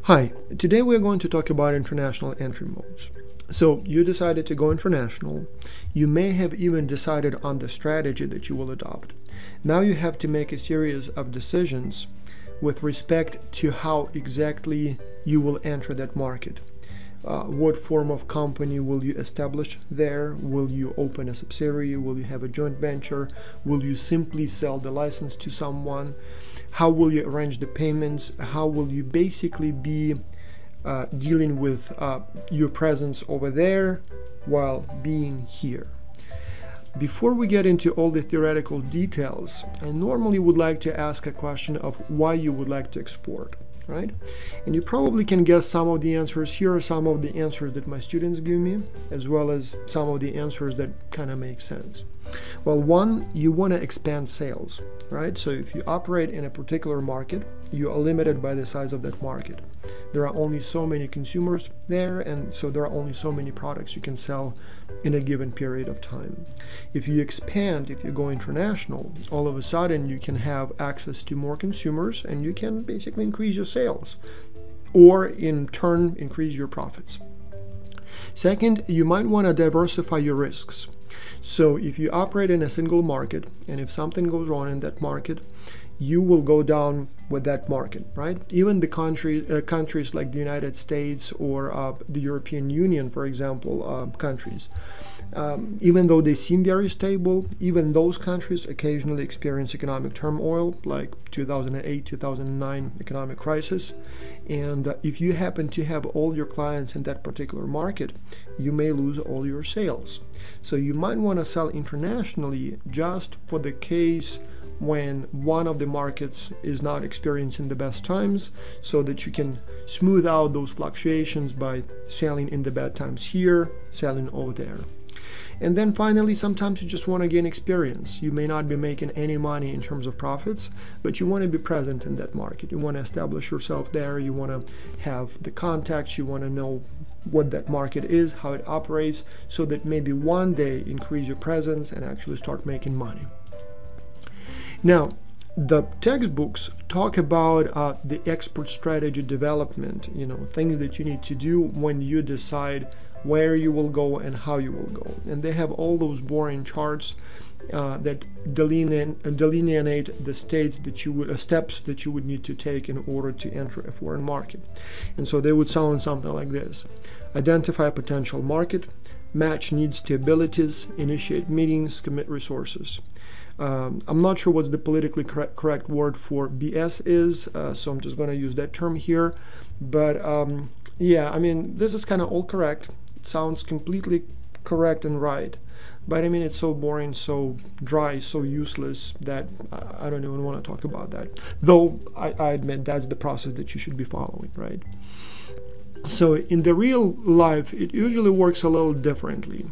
Hi, today we're going to talk about international entry modes. So you decided to go international. You may have even decided on the strategy that you will adopt. Now you have to make a series of decisions with respect to how exactly you will enter that market. What form of company will you establish there? Will you open a subsidiary? Will you have a joint venture? Will you simply sell the license to someone? How will you arrange the payments? How will you basically be dealing with your presence over there while being here? Before we get into all the theoretical details, I normally would like to ask a question of why you would like to export, right? And you probably can guess some of the answers. Here are some of the answers that my students give me, as well as some of the answers that kind of make sense. Well, one, you want to expand sales, right? So if you operate in a particular market, you are limited by the size of that market. There are only so many consumers there, and so there are only so many products you can sell in a given period of time. If you expand, if you go international, all of a sudden you can have access to more consumers and you can basically increase your sales, or in turn increase your profits. Second, you might want to diversify your risks. So if you operate in a single market, and if something goes wrong in that market, you will go down with that market, right? Even the countries like the United States or the European Union, for example, countries, even though they seem very stable, even those countries occasionally experience economic turmoil, like 2008, 2009 economic crisis. And if you happen to have all your clients in that particular market, you may lose all your sales. So you might want to sell internationally just for the case when one of the markets is not experiencing the best times, so that you can smooth out those fluctuations by selling in the bad times here, selling over there. And then finally, sometimes you just want to gain experience. You may not be making any money in terms of profits, but you want to be present in that market. You want to establish yourself there. You want to have the contacts. You want to know what that market is, how it operates, so that maybe one day increase your presence and actually start making money. Now, the textbooks talk about the export strategy development, things that you need to do when you decide where you will go and how you will go. And they have all those boring charts that delineate the steps that you would need to take in order to enter a foreign market. And so they would sound something like this: identify a potential market, match needs to abilities, initiate meetings, commit resources. I'm not sure what the politically correct word for BS is, so I'm just going to use that term here. But yeah, I mean, this is kind of all correct. It sounds completely correct and right. But I mean, it's so boring, so dry, so useless that I don't even want to talk about that. Though I admit that's the process that you should be following, right? So in the real life, it usually works a little differently.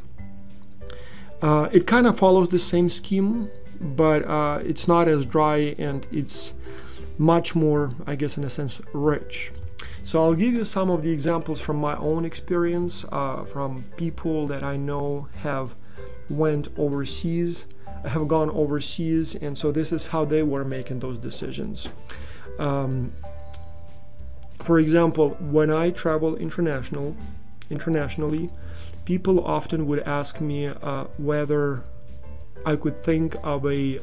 It kind of follows the same scheme, but it's not as dry, and it's much more, I guess, in a sense, rich. So I'll give you some of the examples from my own experience, from people that I know have gone overseas, and so this is how they were making those decisions. For example, when I travel internationally, people often would ask me whether I could think of a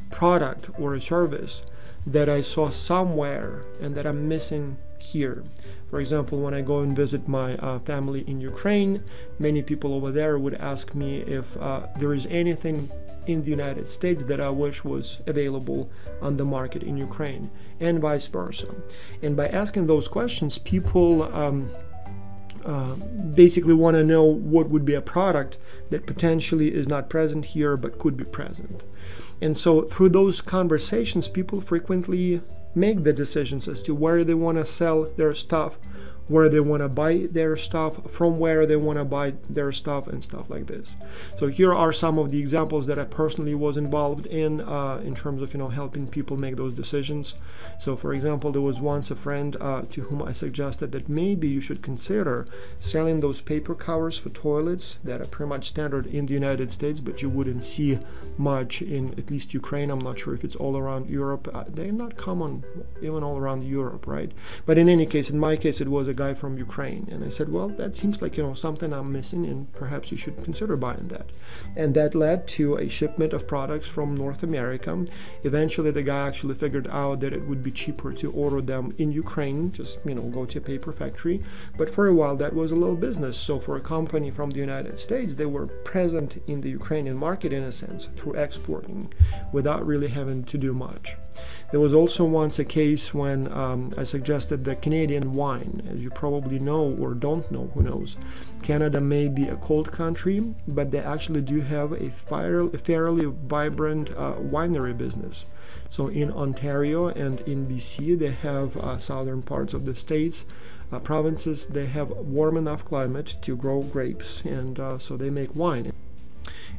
product or a service that I saw somewhere and that I'm missing here. For example, when I go and visit my family in Ukraine, many people over there would ask me if there is anything in the United States that I wish was available on the market in Ukraine, and vice versa. And by asking those questions, people basically want to know what would be a product that potentially is not present here but could be present. And so through those conversations, people frequently make the decisions as to where they want to sell their stuff where they want to buy their stuff, from where they want to buy their stuff, and stuff like this. So here are some of the examples that I personally was involved in terms of, helping people make those decisions. So for example, there was once a friend to whom I suggested that maybe you should consider selling those paper covers for toilets that are pretty much standard in the United States, but you wouldn't see much in at least Ukraine. I'm not sure if it's all around Europe. They're not common even all around Europe, right? But in any case, in my case, it was a guy from Ukraine, and I said, well, that seems like something I'm missing, and perhaps you should consider buying that. And that led to a shipment of products from North America. Eventually the guy actually figured out that it would be cheaper to order them in Ukraine, just go to a paper factory. But for a while that was a little business. So for a company from the United States, they were present in the Ukrainian market in a sense through exporting without really having to do much. There was also once a case when I suggested that Canadian wine, as you probably know or don't know, who knows, Canada may be a cold country, but they actually do have a fairly vibrant winery business. So in Ontario and in BC, they have southern parts of the states, provinces, they have warm enough climate to grow grapes, and so they make wine.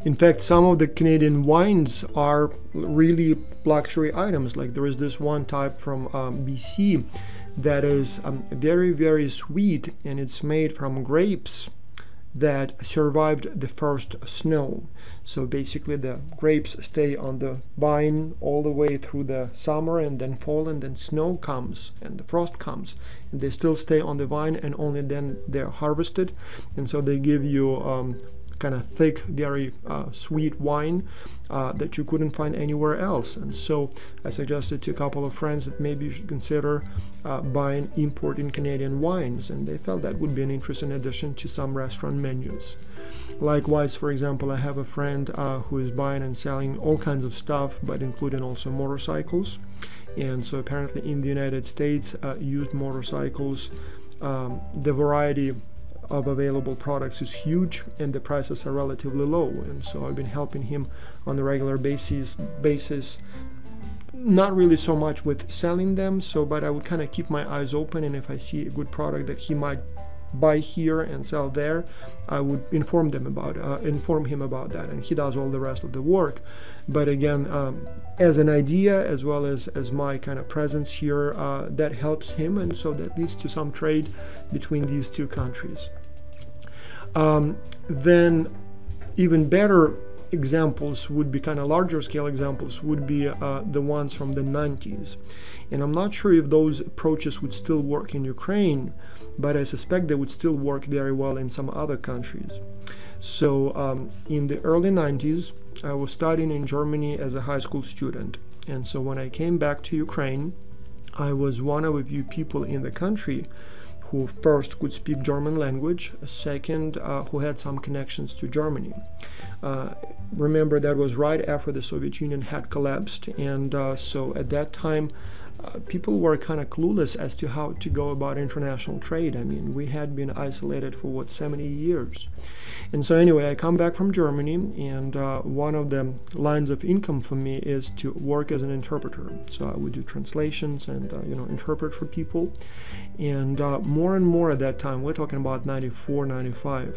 In fact, some of the Canadian wines are really luxury items. Like there is this one type from BC that is very, very sweet, and it's made from grapes that survived the first snow. So basically the grapes stay on the vine all the way through the summer and then fall, and then snow comes and the frost comes, and they still stay on the vine, and only then they're harvested. And so they give you kind of thick, very sweet wine that you couldn't find anywhere else. And so I suggested to a couple of friends that maybe you should consider importing Canadian wines, and they felt that would be an interesting addition to some restaurant menus. Likewise, for example, I have a friend who is buying and selling all kinds of stuff, but including also motorcycles. And so apparently in the United States, used motorcycles, the variety of available products is huge, and the prices are relatively low. And so I've been helping him on a regular basis, not really so much with selling them, but I would kind of keep my eyes open, and if I see a good product that he might buy here and sell there, I would inform him about that, and he does all the rest of the work. But again, as an idea, as well as my kind of presence here, that helps him, and so that leads to some trade between these two countries. Then even better examples would be kind of larger scale examples would be the ones from the 90s. And I'm not sure if those approaches would still work in Ukraine, but I suspect they would still work very well in some other countries. So in the early 90s, I was studying in Germany as a high school student. And so when I came back to Ukraine, I was one of a few people in the country who first could speak German language, second, who had some connections to Germany. Remember, that was right after the Soviet Union had collapsed, and so at that time, people were kind of clueless as to how to go about international trade. I mean, we had been isolated for 70 years. And so anyway, I come back from Germany, and one of the lines of income for me is to work as an interpreter. So I would do translations and interpret for people. And more and more at that time, we're talking about 94, 95,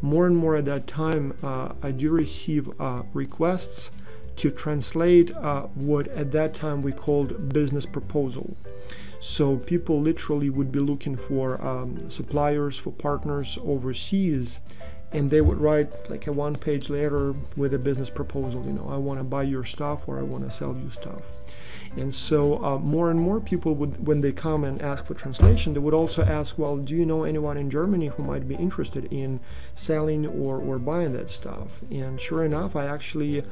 more and more at that time, I do receive requests to translate what at that time we called business proposal. So people literally would be looking for suppliers, for partners overseas, and they would write like a one-page letter with a business proposal. I want to buy your stuff, or I want to sell you stuff. And so more and more people would, when they come and ask for translation, they would also ask, well, do you know anyone in Germany who might be interested in selling or buying that stuff? And sure enough, I actually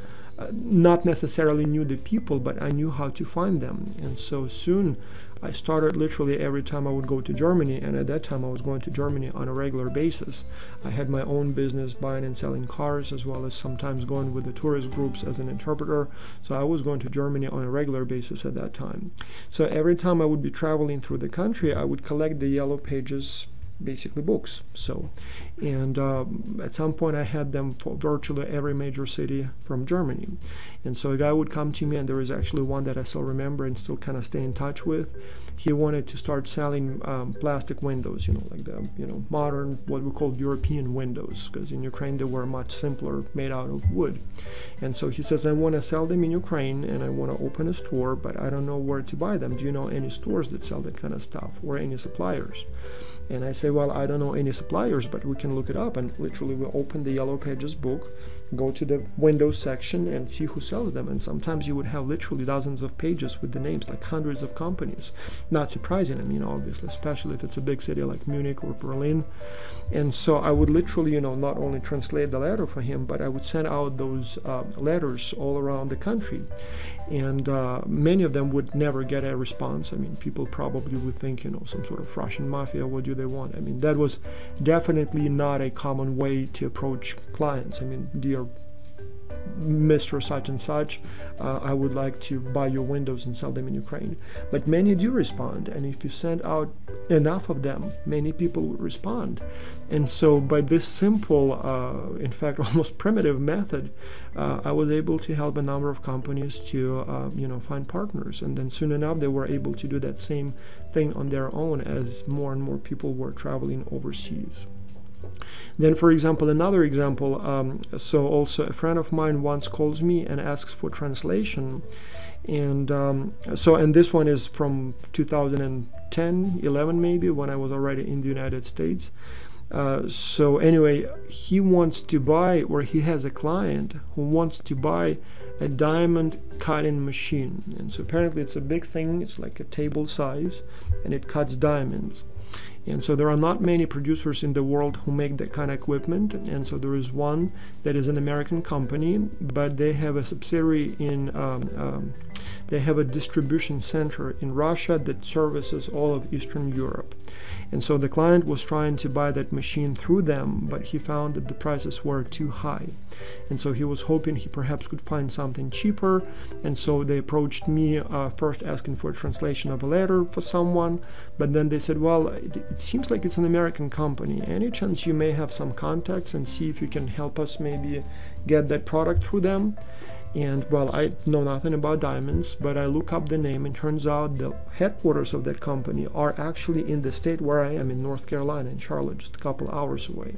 not necessarily knew the people, but I knew how to find them. And so soon I started literally every time I would go to Germany, and at that time I was going to Germany on a regular basis. I had my own business buying and selling cars, as well as sometimes going with the tourist groups as an interpreter. So I was going to Germany on a regular basis at that time. So every time I would be traveling through the country, I would collect the yellow pages basically books. So, and at some point I had them for virtually every major city from Germany. And so a guy would come to me, and there is actually one that I still remember and still kind of stay in touch with. He wanted to start selling plastic windows, like the modern, what we call European windows, because in Ukraine they were much simpler, made out of wood. And so he says, I want to sell them in Ukraine, and I want to open a store, but I don't know where to buy them. Do you know any stores that sell that kind of stuff, or any suppliers? And I say, well, I don't know any suppliers, but we can look it up. And literally we open the Yellow Pages book, go to the Windows section and see who sells them. And sometimes you would have literally dozens of pages with the names, like hundreds of companies. Not surprising, obviously, especially if it's a big city like Munich or Berlin. And so I would literally, not only translate the letter for him, but I would send out those letters all around the country. And many of them would never get a response. People probably would think, some sort of Russian mafia, what do they want? That was definitely not a common way to approach clients. Dear Mr. Such and Such, I would like to buy your windows and sell them in Ukraine. But many do respond, and if you send out enough of them, many people will respond. And so by this simple, in fact almost primitive method, I was able to help a number of companies to find partners. And then soon enough they were able to do that same thing on their own as more and more people were traveling overseas. Then, for example, another example, so also a friend of mine once calls me and asks for translation. And and this one is from 2010, 11 maybe, when I was already in the United States. So anyway, he wants to buy, or he has a client who wants to buy a diamond cutting machine. And so apparently it's a big thing, it's like a table size, and it cuts diamonds. And so there are not many producers in the world who make that kind of equipment. And so there is one that is an American company, but they have a subsidiary in, they have a distribution center in Russia that services all of Eastern Europe. And so the client was trying to buy that machine through them, but he found that the prices were too high. And so he was hoping he perhaps could find something cheaper. And so they approached me, first asking for a translation of a letter for someone, but then they said, well, it seems like it's an American company. Any chance you may have some contacts and see if you can help us maybe get that product through them? And well, I know nothing about diamonds, but I look up the name, and turns out the headquarters of that company are actually in the state where I am, in North Carolina, in Charlotte, just a couple hours away.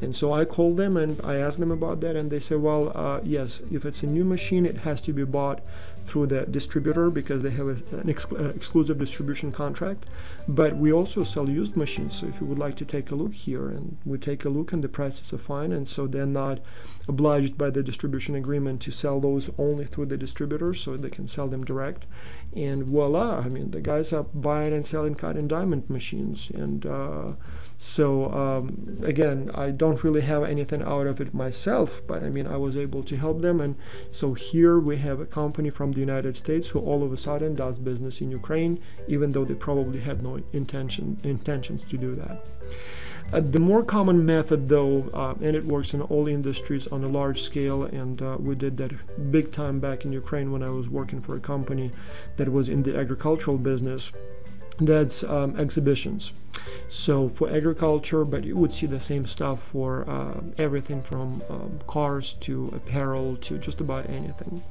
And so I called them and I asked them about that, and they said, well, yes, if it's a new machine, it has to be bought through the distributor because they have an exclusive distribution contract. But we also sell used machines, so if you would like to take a look here, and we take a look, and the prices are fine, and so they're not obliged by the distribution agreement to sell those only through the distributor, so they can sell them direct. And voila, the guys are buying and selling cutting diamond machines. And so again, I don't really have anything out of it myself, but I was able to help them. And so here we have a company from the United States who all of a sudden does business in Ukraine, even though they probably had no intentions to do that. The more common method, though, and it works in all industries on a large scale, and we did that big time back in Ukraine when I was working for a company that was in the agricultural business, that's exhibitions. So for agriculture, but you would see the same stuff for everything from cars to apparel to just about anything.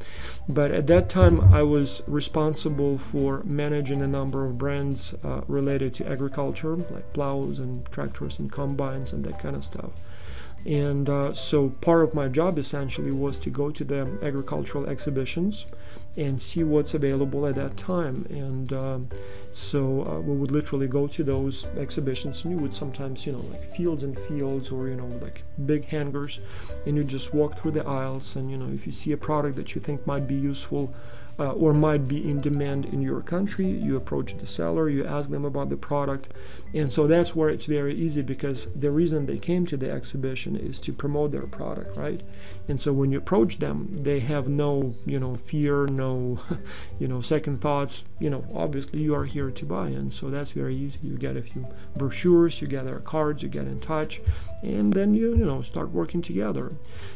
But at that time I was responsible for managing a number of brands related to agriculture, like plows and tractors and combines and that kind of stuff. And so part of my job essentially was to go to the agricultural exhibitions and see what's available at that time. And so we would literally go to those exhibitions, and you would sometimes, like fields and fields, or like big hangars, and you just walk through the aisles, and if you see a product that you think might be useful or might be in demand in your country, you approach the seller, you ask them about the product. And so that's where it's very easy, because the reason they came to the exhibition is to promote their product, right? And so when you approach them, they have no fear, no second thoughts. Obviously you are here to buy, and so that's very easy. You get a few brochures, you get their cards, you get in touch, and then you start working together.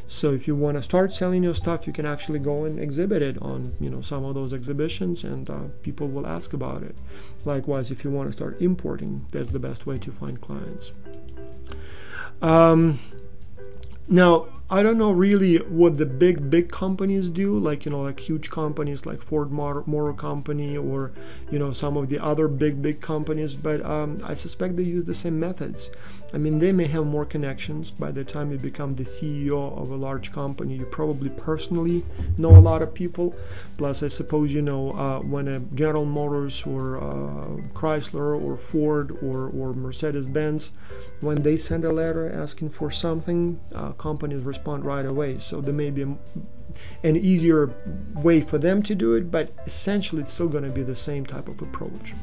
So if you want to start selling your stuff, you can actually go and exhibit it on some of those exhibitions, and people will ask about it. Likewise, if you want to start importing, that's the best way to find clients. Now, I don't know really what the big companies do, like, like huge companies like Ford Motor Company, or, some of the other big companies, but I suspect they use the same methods. I mean, they may have more connections. By the time you become the CEO of a large company, you probably personally know a lot of people. Plus, I suppose, when a General Motors or Chrysler or Ford or Mercedes-Benz, when they send a letter asking for something, companies respond right away. So there may be an easier way for them to do it, but essentially it's still going to be the same type of approach.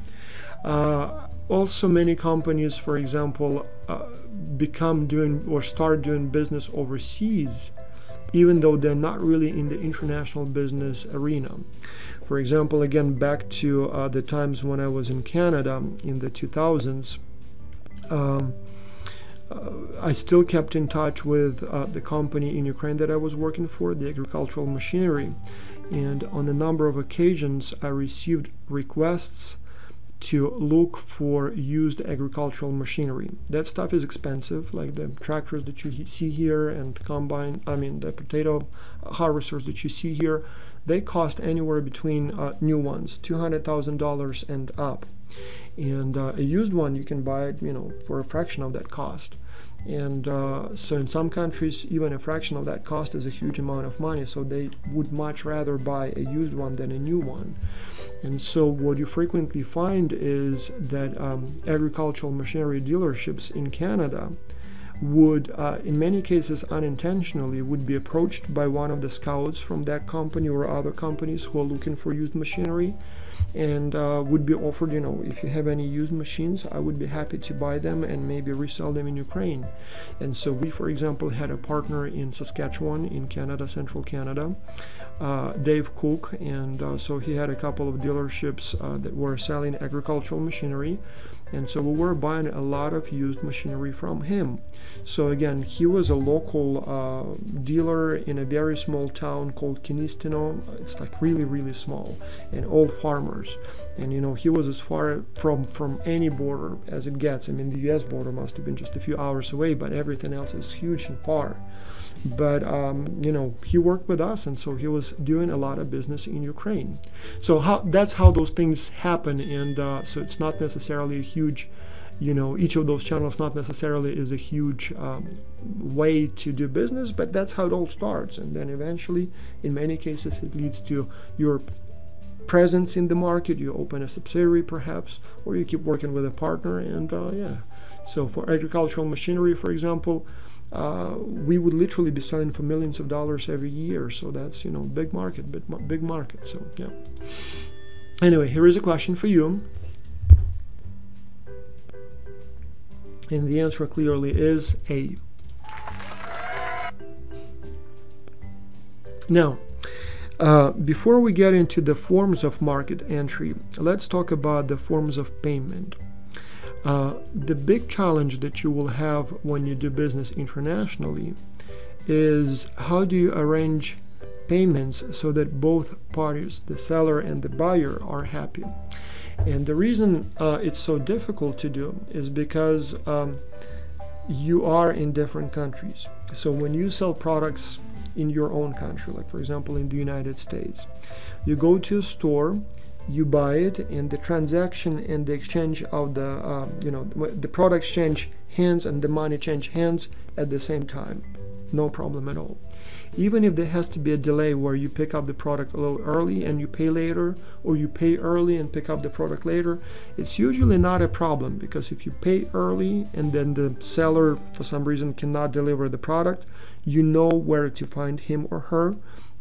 Also, many companies, for example, start doing business overseas, even though they're not really in the international business arena. For example, again, back to the times when I was in Canada in the 2000s, I still kept in touch with the company in Ukraine that I was working for, the agricultural machinery, and on a number of occasions I received requests to look for used agricultural machinery. That stuff is expensive, like the tractors that you see here and the potato harvesters that you see here. They cost anywhere between new ones, $200,000 and up. And a used one, you can buy it, for a fraction of that cost. And so in some countries, even a fraction of that cost is a huge amount of money. So they would much rather buy a used one than a new one. And so what you frequently find is that agricultural machinery dealerships in Canada would, in many cases unintentionally, would be approached by one of the scouts from that company or other companies who are looking for used machinery, and would be offered, if you have any used machines, I would be happy to buy them and maybe resell them in Ukraine. And so we, for example, had a partner in Saskatchewan in Canada, central Canada, Dave Cook, and so he had a couple of dealerships that were selling agricultural machinery. And so we were buying a lot of used machinery from him. So again, he was a local dealer in a very small town called Kinistino. It's like really, really small, and all farmers. And he was as far from any border as it gets. I mean, the US border must have been just a few hours away, but everything else is huge and far. But he worked with us, and so he was doing a lot of business in Ukraine. So that's how those things happen. And so it's not necessarily a huge, each of those channels not necessarily is a huge way to do business, but that's how it all starts. And then eventually, in many cases, it leads to your presence in the market. You open a subsidiary perhaps, or you keep working with a partner. And so for agricultural machinery, for example, we would literally be selling for millions of dollars every year. So that's, big market. So, yeah. Anyway, here is a question for you. And the answer clearly is A. Now, before we get into the forms of market entry, let's talk about the forms of payment. The big challenge that you will have when you do business internationally is how do you arrange payments so that both parties, the seller and the buyer, are happy. And the reason it's so difficult to do is because you are in different countries. So when you sell products in your own country, like for example in the United States, you go to a store, you buy it, and the transaction and the exchange of the product change hands and the money change hands at the same time. No problem at all. Even if there has to be a delay where you pick up the product a little early and you pay later, or you pay early and pick up the product later, it's usually not a problem, because if you pay early and then the seller for some reason cannot deliver the product, you know where to find him or her.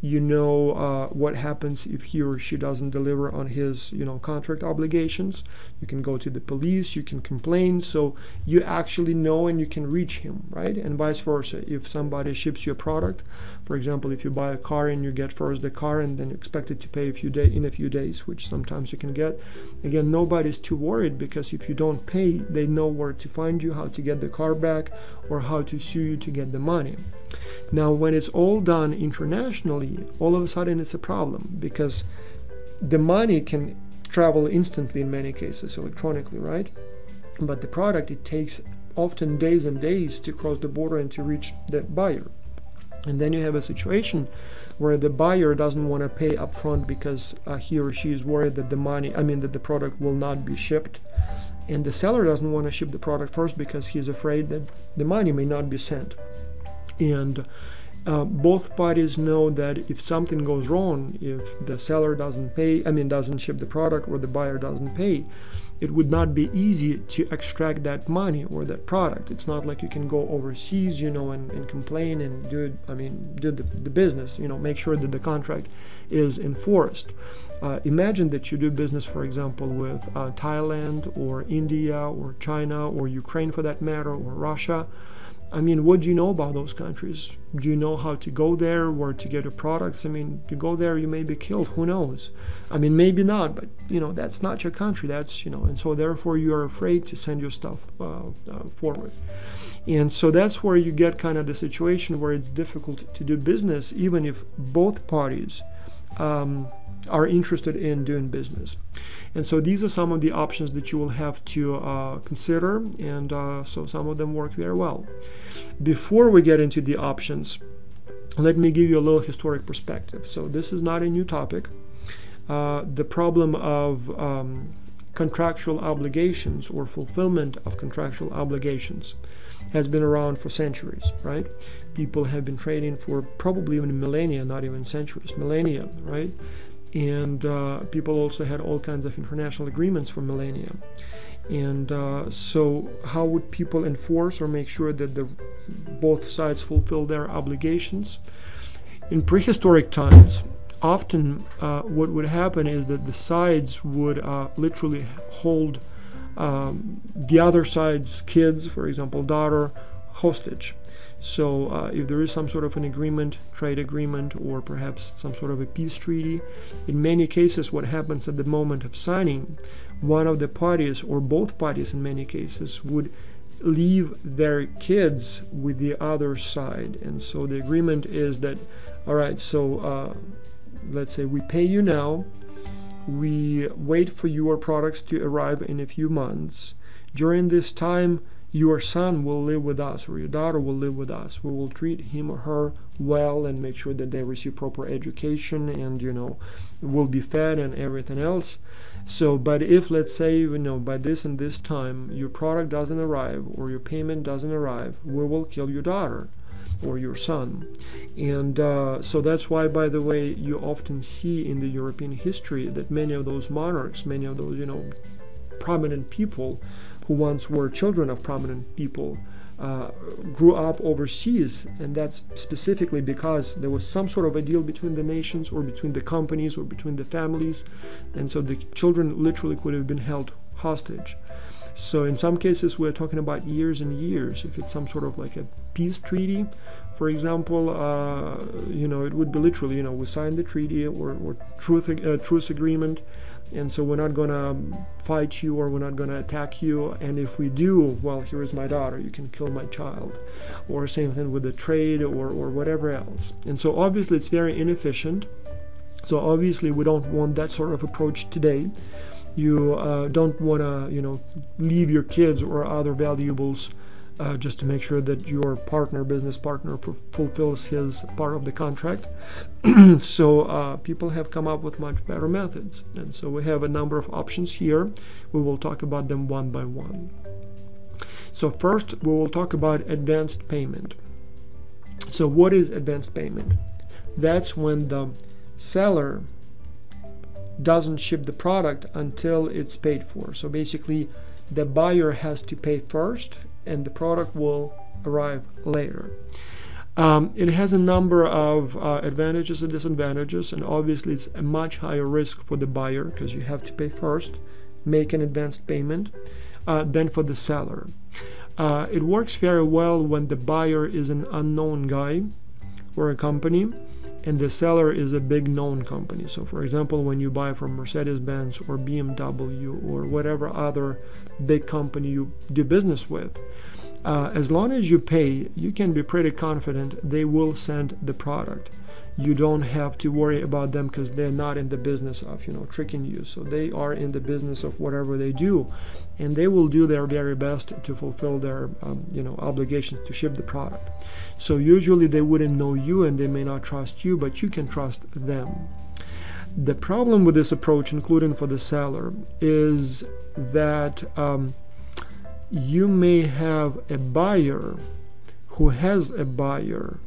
You know what happens if he or she doesn't deliver on his, contract obligations. You can go to the police, you can complain, so you actually know and you can reach him, right? And vice versa. If somebody ships you a product, for example, if you buy a car and you get first the car and then expect it to pay in a few days, which sometimes you can get, again, nobody's too worried, because if you don't pay, they know where to find you, how to get the car back, or how to sue you to get the money. Now, when it's all done internationally, all of a sudden it's a problem, because the money can travel instantly in many cases, electronically, right? But the product, it takes often days and days to cross the border and to reach the buyer. And then you have a situation where the buyer doesn't want to pay upfront because he or she is worried that that the product will not be shipped. And the seller doesn't want to ship the product first because he's afraid that the money may not be sent. And both parties know that if something goes wrong, if the seller doesn't ship the product, or the buyer doesn't pay, it would not be easy to extract that money or that product. It's not like you can go overseas, and complain and do the business, make sure that the contract is enforced. Imagine that you do business, for example, with Thailand or India or China or Ukraine for that matter, or Russia. What do you know about those countries? Do you know how to go there, where to get your products? You go there, you may be killed, who knows? Maybe not, but that's not your country. That's, and so therefore you are afraid to send your stuff forward. And so that's where you get kind of the situation where it's difficult to do business, even if both parties are interested in doing business. And so these are some of the options that you will have to consider, and so some of them work very well. Before we get into the options, let me give you a little historic perspective. So this is not a new topic. The problem of contractual obligations or fulfillment of contractual obligations has been around for centuries, right? People have been trading for probably even millennia, not even centuries, millennia, right? And people also had all kinds of international agreements for millennia. And so how would people enforce or make sure that both sides fulfill their obligations? In prehistoric times, often what would happen is that the sides would literally hold the other side's kids, for example, daughter, hostage. So if there is some sort of an agreement, trade agreement, or perhaps some sort of a peace treaty, in many cases what happens at the moment of signing, one of the parties, or both parties in many cases, would leave their kids with the other side. And so the agreement is that, all right, so let's say we pay you now, we wait for your products to arrive in a few months. During this time, your son will live with us, or your daughter will live with us. We will treat him or her well and make sure that they receive proper education and, will be fed and everything else. So, but if, let's say, by this and this time, your product doesn't arrive or your payment doesn't arrive, we will kill your daughter or your son. And so that's why, by the way, you often see in the European history that many of those monarchs, many of those, prominent people who once were children of prominent people grew up overseas, and that's specifically because there was some sort of a deal between the nations or between the companies or between the families, and so the children literally could have been held hostage. So in some cases we're talking about years and years. If it's some sort of like a peace treaty, for example, it would be literally, we signed the treaty or truce agreement, and so we're not going to fight you or we're not going to attack you, and if we do, well, here is my daughter, you can kill my child. Or same thing with the trade or whatever else. And so obviously it's very inefficient. So obviously we don't want that sort of approach today. You don't want to, leave your kids or other valuables just to make sure that your business partner fulfills his part of the contract. So people have come up with much better methods. And so we have a number of options here. We will talk about them one by one. So first, we will talk about advanced payment. So what is advanced payment? That's when the seller doesn't ship the product until it's paid for. So basically, the buyer has to pay first and the product will arrive later. It has a number of advantages and disadvantages, and obviously it's a much higher risk for the buyer because you have to pay first, make an advanced payment, than for the seller. It works very well when the buyer is an unknown guy or a company and the seller is a big known company. So for example, when you buy from Mercedes-Benz or BMW or whatever other big company you do business with, as long as you pay, you can be pretty confident they will send the product. you don't have to worry about them because they're not in the business of, you know, tricking you. So they are in the business of whatever they do, and they will do their very best to fulfill their you know, obligations to ship the product. So usually they wouldn't know you and they may not trust you, but you can trust them. The problem with this approach, including for the seller, is that you may have a buyer who has a buyer,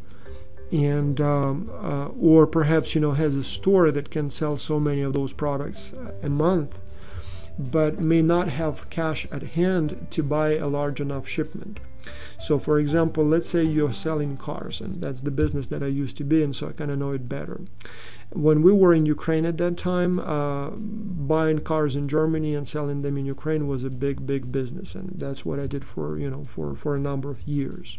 and or perhaps, you know, has a store that can sell so many of those products a month, but may not have cash at hand to buy a large enough shipment. So for example, let's say you're selling cars, and that's the business that I used to be in, so I kind of know it better. When we were in Ukraine at that time, buying cars in Germany and selling them in Ukraine was a big business, and that's what I did for, you know, for a number of years.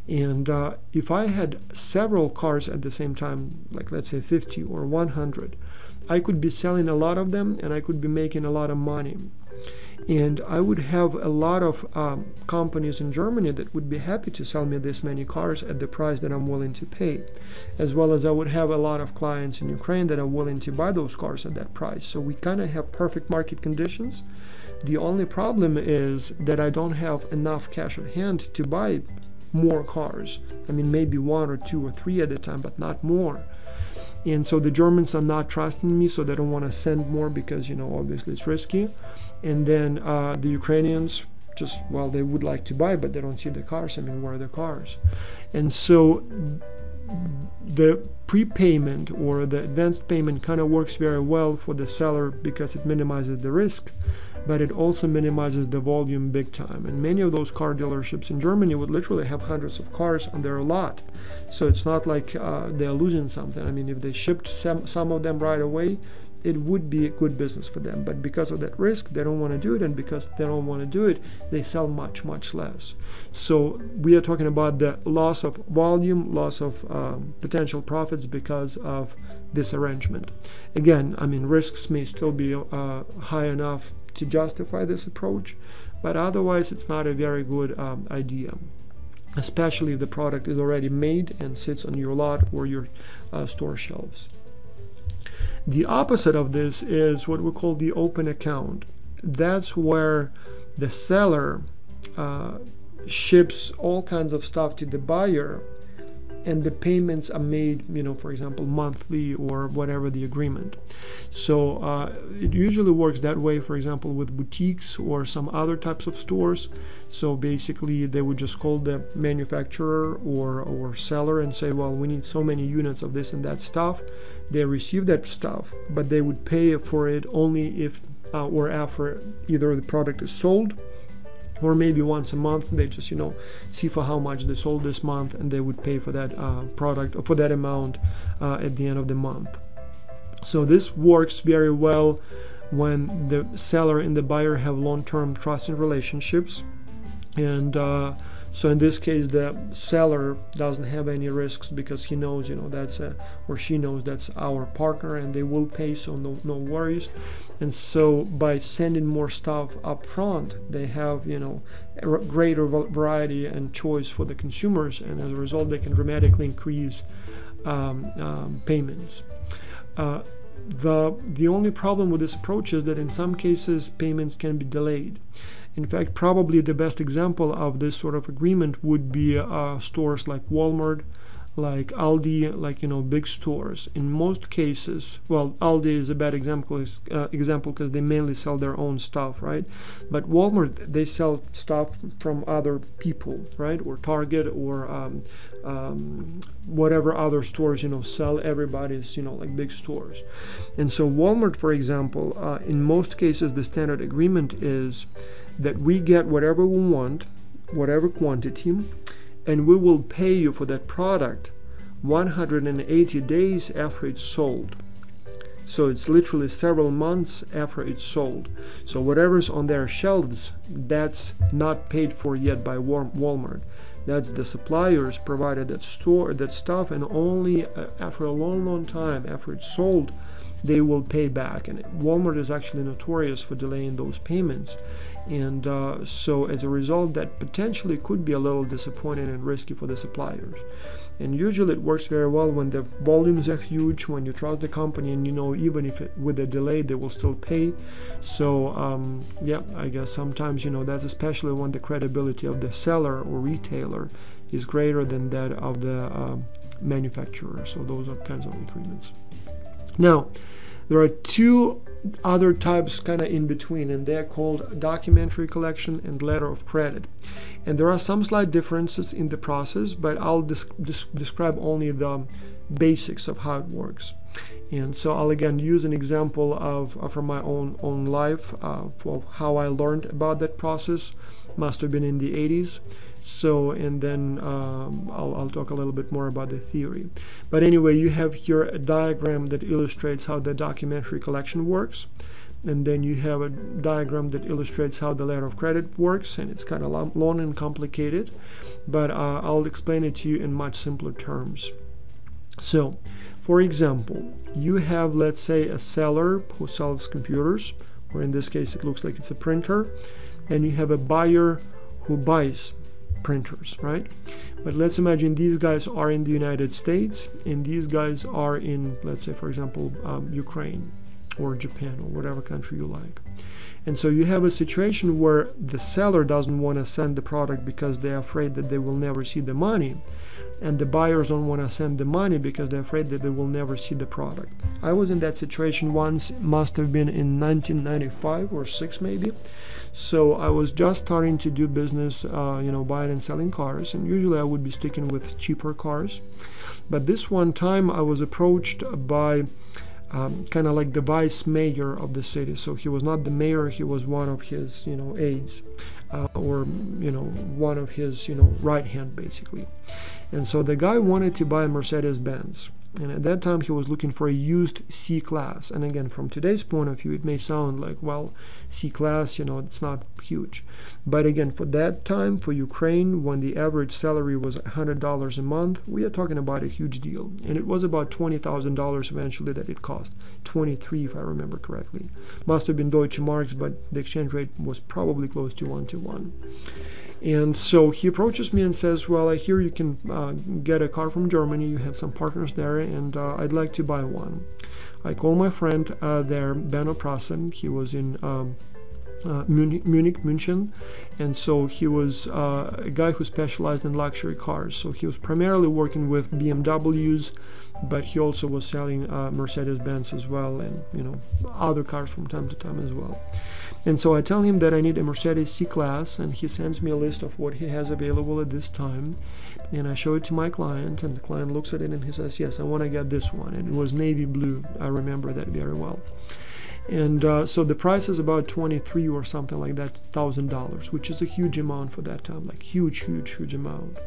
And if I had several cars at the same time, like let's say 50 or 100, I could be selling a lot of them and I could be making a lot of money. And I would have a lot of companies in Germany that would be happy to sell me this many cars at the price that I'm willing to pay, as well as I would have a lot of clients in Ukraine that are willing to buy those cars at that price. So we kind of have perfect market conditions. The only problem is that I don't have enough cash at hand to buy more cars. I mean, maybe 1 or 2 or 3 at a time, but not more. And so the Germans are not trusting me, so they don't want to send more because, you know, obviously it's risky. And then the Ukrainians just, well, they would like to buy, but they don't see the cars. I mean, where are the cars? And so the prepayment or the advanced payment kind of works very well for the seller because it minimizes the risk, but it also minimizes the volume big time. And many of those car dealerships in Germany would literally have hundreds of cars on their lot. So it's not like they're losing something. I mean, if they shipped some of them right away, it would be a good business for them. But because of that risk, they don't want to do it. And because they don't want to do it, they sell much less. So we are talking about the loss of volume, loss of potential profits because of this arrangement. Again, I mean, risks may still be high enough to justify this approach, but otherwise it's not a very good idea, especially if the product is already made and sits on your lot or your store shelves. The opposite of this is what we call the open account. That's where the seller ships all kinds of stuff to the buyer, and the payments are made, you know, for example, monthly or whatever the agreement. So it usually works that way, for example, with boutiques or some other types of stores. So basically they would just call the manufacturer or seller and say, well, we need so many units of this and that stuff. They receive that stuff, but they would pay for it only if or after either the product is sold, or maybe once a month they just, you know, see for how much they sold this month, and they would pay for that product or for that amount at the end of the month. So this works very well when the seller and the buyer have long-term trusting relationships, and so in this case the seller doesn't have any risks because he knows, you know, that's or she knows that's our partner and they will pay, so no worries. And so by sending more stuff up front, they have, you know, a greater variety and choice for the consumers, and as a result they can dramatically increase payments. The only problem with this approach is that in some cases payments can be delayed. In fact, probably the best example of this sort of agreement would be stores like Walmart, like Aldi, like, you know, big stores. In most cases, well, Aldi is a bad example because they mainly sell their own stuff, right? But Walmart, they sell stuff from other people, right? Or Target or whatever other stores, you know, sell everybody's, you know, like big stores. And so Walmart, for example, in most cases the standard agreement is that we get whatever we want, whatever quantity, and we will pay you for that product 180 days after it's sold. So it's literally several months after it's sold. So whatever's on their shelves, that's not paid for yet by Walmart. That's the suppliers provided that stuff, and only after a long time after it's sold they will pay back. And Walmart is actually notorious for delaying those payments. And so as a result, that potentially could be a little disappointing and risky for the suppliers. And usually it works very well when the volumes are huge, when you trust the company and you know even if with a delay they will still pay. So yeah, I guess sometimes, you know, that's especially when the credibility of the seller or retailer is greater than that of the manufacturer. So those are kinds of agreements. Now, there are two other types kind of in between, and they're called documentary collection and letter of credit. And there are some slight differences in the process, but I'll describe only the basics of how it works. And so I'll again use an example from my own life for how I learned about that process. Must have been in the 80s. So, and then I'll talk a little bit more about the theory. But anyway, you have here a diagram that illustrates how the documentary collection works. And then you have a diagram that illustrates how the letter of credit works, and it's kind of long and complicated, but I'll explain it to you in much simpler terms. So, for example, you have, let's say, a seller who sells computers, or in this case it looks like it's a printer, and you have a buyer who buys printers, right? But let's imagine these guys are in the United States and these guys are in, let's say, for example, Ukraine or Japan or whatever country you like. And so you have a situation where the seller doesn't want to send the product because they're afraid that they will never see the money, and the buyers don't want to send the money because they're afraid that they will never see the product. I was in that situation once, must have been in 1995 or 6 maybe. So I was just starting to do business, buying and selling cars, and usually I would be sticking with cheaper cars. But this one time I was approached by kind of like the vice mayor of the city. So he was not the mayor, he was one of his, aides, or, one of his, right hand basically. And so the guy wanted to buy a Mercedes-Benz. And at that time, he was looking for a used C-Class. And again, from today's point of view, it may sound like, well, C-Class, it's not huge. But again, for that time, for Ukraine, when the average salary was $100 a month, we are talking about a huge deal. And it was about $20,000 eventually that it cost. 23, if I remember correctly. Must have been Deutsche Marks, but the exchange rate was probably close to 1-to-1. And so he approaches me and says, well, I hear you can get a car from Germany. You have some partners there, and I'd like to buy one. I call my friend there, Benno Prassen. He was in München, and so he was a guy who specialized in luxury cars. So he was primarily working with BMWs, but he also was selling Mercedes-Benz as well, and other cars from time to time as well. And so I tell him that I need a Mercedes C-Class, and he sends me a list of what he has available at this time. And I show it to my client, and the client looks at it and he says, yes, I want to get this one. And it was navy blue. I remember that very well. And so the price is about $23 or something like that, $1,000, which is a huge amount for that time, like huge amount.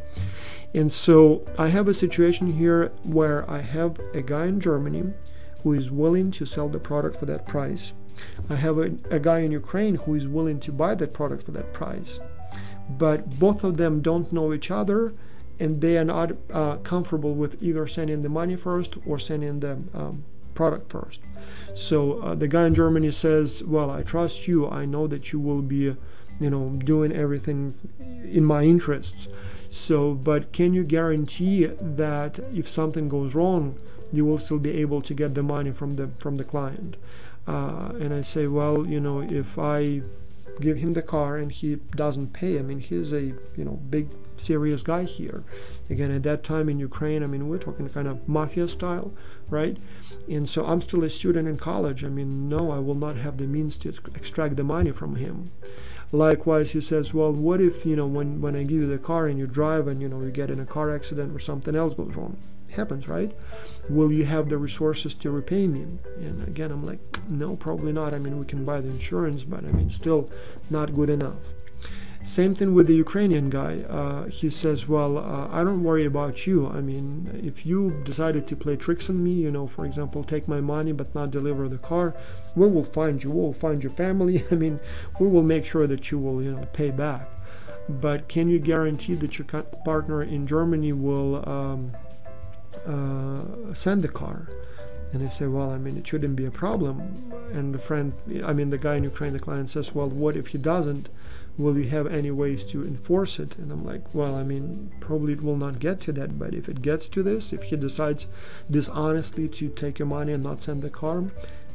And so I have a situation here where I have a guy in Germany who is willing to sell the product for that price. I have a guy in Ukraine who is willing to buy that product for that price. But both of them don't know each other, and they are not comfortable with either sending the money first or sending the product first. So the guy in Germany says, well, I trust you. I know that you will be, doing everything in my interests. So, but can you guarantee that if something goes wrong, you will still be able to get the money from the client? And I say, well, if I give him the car and he doesn't pay, he's a, big, serious guy here. Again, at that time in Ukraine, we're talking kind of mafia style, right? And so I'm still a student in college. No, I will not have the means to extract the money from him. Likewise, he says, well, what if, when I give you the car and you drive and, you get in a car accident or something else goes wrong? Happens, right? Will you have the resources to repay me? And again, I'm like, no, probably not. We can buy the insurance, but still not good enough. Same thing with the Ukrainian guy. He says, well, I don't worry about you. If you decided to play tricks on me, for example, take my money but not deliver the car, we will find you. We will find your family. We will make sure that you will, pay back. But can you guarantee that your partner in Germany will send the car? And I say, well, I mean, it shouldn't be a problem. And the guy in Ukraine, the client says, well, what if he doesn't? Will you have any ways to enforce it? And I'm like, well, I mean, probably it will not get to that, but if it gets to this, if he decides dishonestly to take your money and not send the car,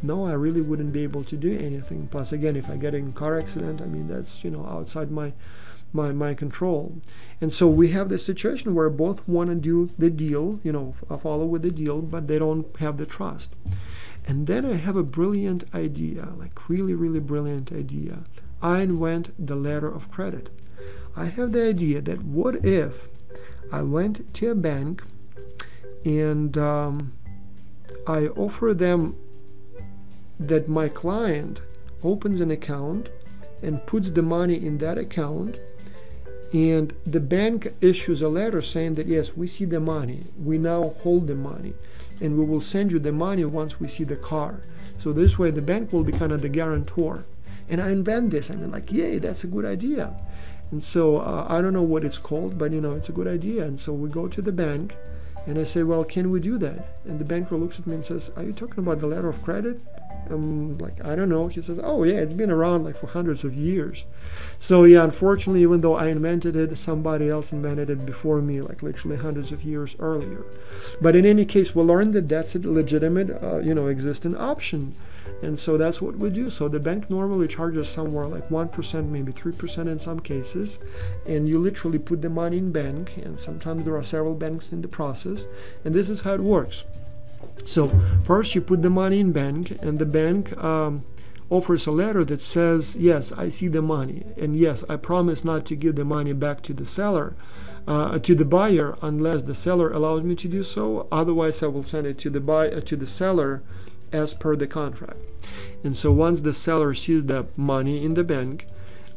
no, I really wouldn't be able to do anything. Plus, again, if I get in a car accident, I mean, that's, outside my control. And so we have this situation where both want to do the deal, follow with the deal, but they don't have the trust. And then I have a brilliant idea, like really, really brilliant idea. I invent the letter of credit. I have the idea that what if I went to a bank and I offer them that my client opens an account and puts the money in that account, and the bank issues a letter saying that, yes, we see the money, we now hold the money, and we will send you the money once we see the car. So this way the bank will be kind of the guarantor. And I invent this. I mean, like, yay, that's a good idea. And so I don't know what it's called, but, it's a good idea. And so we go to the bank, and I say, well, can we do that? And the banker looks at me and says, are you talking about the letter of credit? I'm like, I don't know. He says, oh, yeah, it's been around like for hundreds of years. So, yeah, unfortunately, even though I invented it, somebody else invented it before me, like literally hundreds of years earlier. But in any case, we learned that that's a legitimate, existing option. And so that's what we do. So the bank normally charges somewhere like 1%, maybe 3% in some cases. And you literally put the money in bank. And sometimes there are several banks in the process. And this is how it works. So first you put the money in bank, and the bank offers a letter that says, yes, I see the money. And yes, I promise not to give the money back to the seller, to the buyer, unless the seller allows me to do so. Otherwise, I will send it to the seller as per the contract. And so once the seller sees the money in the bank,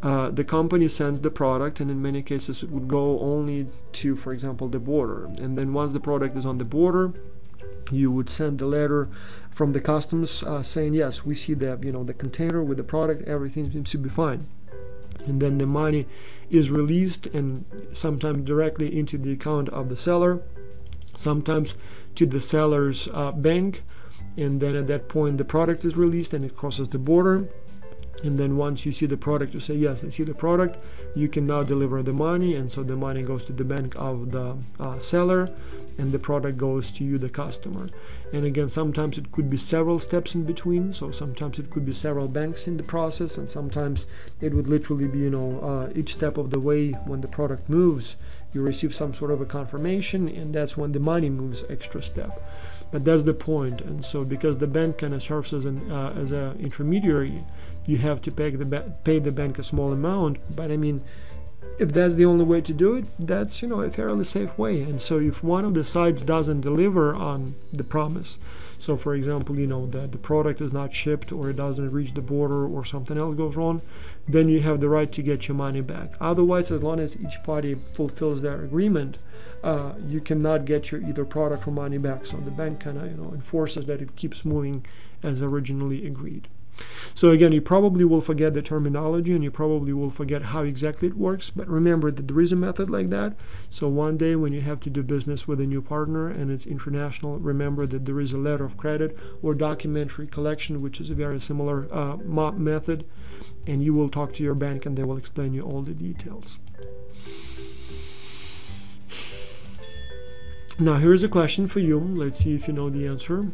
the company sends the product, and in many cases it would go only to, for example, the border. And then once the product is on the border, you would send the letter from the customs saying, yes, we see the the container with the product, everything seems to be fine. And then the money is released, and sometimes directly into the account of the seller, sometimes to the seller's bank. And then at that point the product is released and it crosses the border. And then once you see the product, you say, yes, I see the product, you can now deliver the money. And so the money goes to the bank of the seller, and the product goes to you, the customer. And again, sometimes it could be several steps in between. So sometimes it could be several banks in the process, and sometimes it would literally be, each step of the way when the product moves, you receive some sort of a confirmation, and that's when the money moves extra step. But that's the point. And so because the bank kind of serves as an intermediary, you have to pay the bank a small amount. But I mean, if that's the only way to do it, that's a fairly safe way. And so if one of the sides doesn't deliver on the promise, so for example, that the product is not shipped, or it doesn't reach the border, or something else goes wrong, then you have the right to get your money back. Otherwise, as long as each party fulfills their agreement, you cannot get your either product or money back. So the bank kind of enforces that it keeps moving as originally agreed. So again, you probably will forget the terminology, and you probably will forget how exactly it works, but remember that there is a method like that. So one day when you have to do business with a new partner and it's international, remember that there is a letter of credit or documentary collection, which is a very similar method, and you will talk to your bank and they will explain you all the details. Now here's a question for you. Let's see if you know the answer.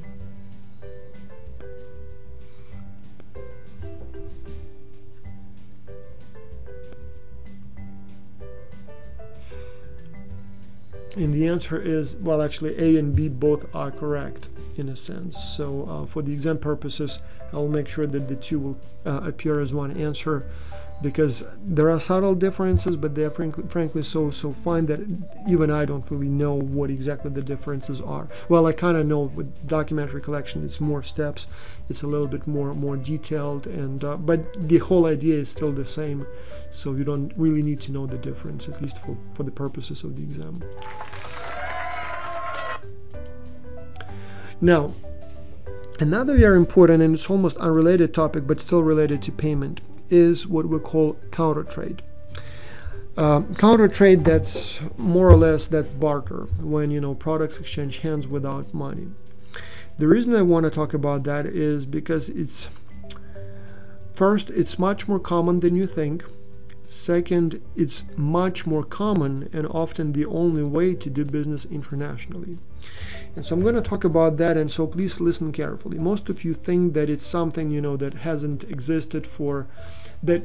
And the answer is, well, actually A and B both are correct in a sense. So for the exam purposes, I'll make sure that the two will appear as one answer, because there are subtle differences, but they're frankly so fine that even I don't really know what exactly the differences are. Well, I kind of know with documentary collection, it's more steps, it's a little bit more detailed, and but the whole idea is still the same, so you don't really need to know the difference, at least for the purposes of the exam. Now, another very important, and it's almost unrelated topic, but still related to payment, is what we call counter trade. Counter trade, that's more or less, that's barter, when products exchange hands without money. The reason I want to talk about that is because it's much more common than you think. Second, it's much more common and often the only way to do business internationally. And so I'm going to talk about that, and so please listen carefully. Most of you think that it's something, that hasn't existed that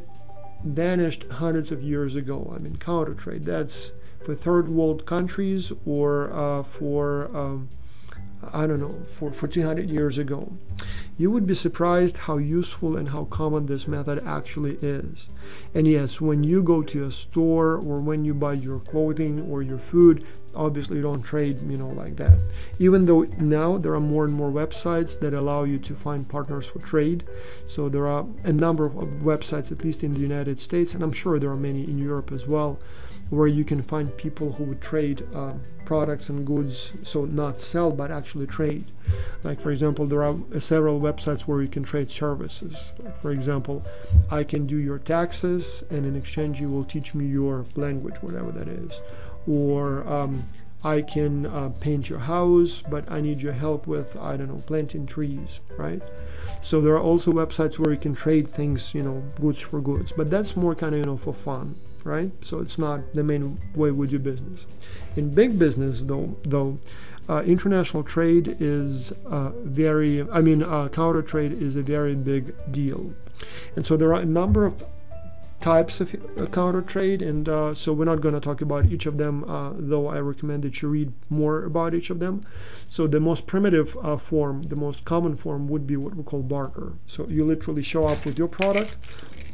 vanished hundreds of years ago. I mean, counter trade, that's for third world countries or for 200 years ago. You would be surprised how useful and how common this method actually is. And yes, when you go to a store or when you buy your clothing or your food, obviously you don't trade, like that. Even though now there are more and more websites that allow you to find partners for trade. So there are a number of websites, at least in the United States, and I'm sure there are many in Europe as well, where you can find people who would trade products and goods, so not sell but actually trade. Like, for example, there are several websites where you can trade services. Like, for example, I can do your taxes, and in exchange you will teach me your language, whatever that is. Or I can paint your house, but I need your help with, planting trees, right? So there are also websites where you can trade things, goods for goods, but that's more kind of, for fun, right? So it's not the main way we do business. In big business, though, international trade is counter trade is a very big deal. And so there are a number of types of counter trade, and so we're not going to talk about each of them, though I recommend that you read more about each of them. So the most primitive form, the most common form, would be what we call barter. So you literally show up with your product,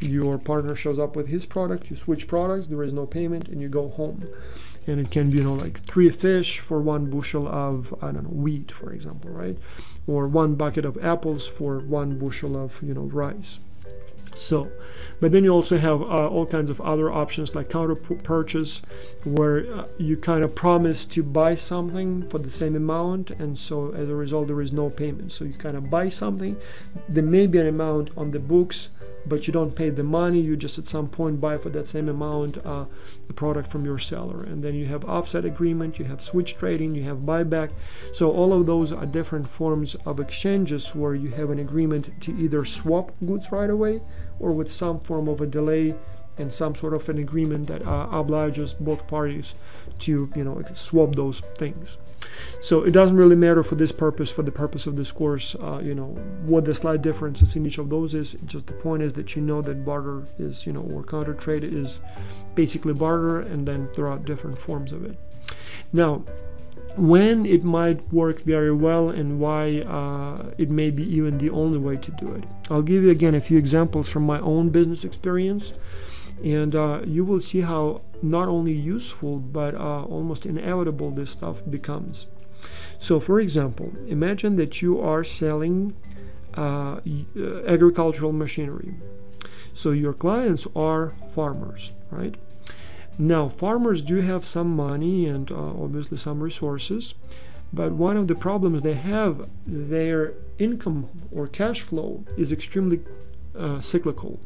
your partner shows up with his product, you switch products, there is no payment, and you go home. And it can be, like 3 fish for 1 bushel of, wheat, for example, right? Or 1 bucket of apples for 1 bushel of, rice. So, but then you also have all kinds of other options like counter purchase, where you kind of promise to buy something for the same amount, and so as a result there is no payment. So you kind of buy something, there may be an amount on the books, but you don't pay the money, you just at some point buy for that same amount the product from your seller. And then you have offset agreement, you have switch trading, you have buyback. So all of those are different forms of exchanges where you have an agreement to either swap goods right away or with some form of a delay and some sort of an agreement that obliges both parties to swap those things. So it doesn't really matter for this purpose, for the purpose of this course, what the slight differences in each of those is. Just the point is that that barter is, or counter trade is basically barter, and then there are different forms of it. Now, when it might work very well and why it may be even the only way to do it. I'll give you again a few examples from my own business experience, and you will see how not only useful but almost inevitable this stuff becomes. So, for example, imagine that you are selling agricultural machinery. So your clients are farmers, right? Now, farmers do have some money and obviously some resources, but one of the problems they have, their income or cash flow is extremely cyclical.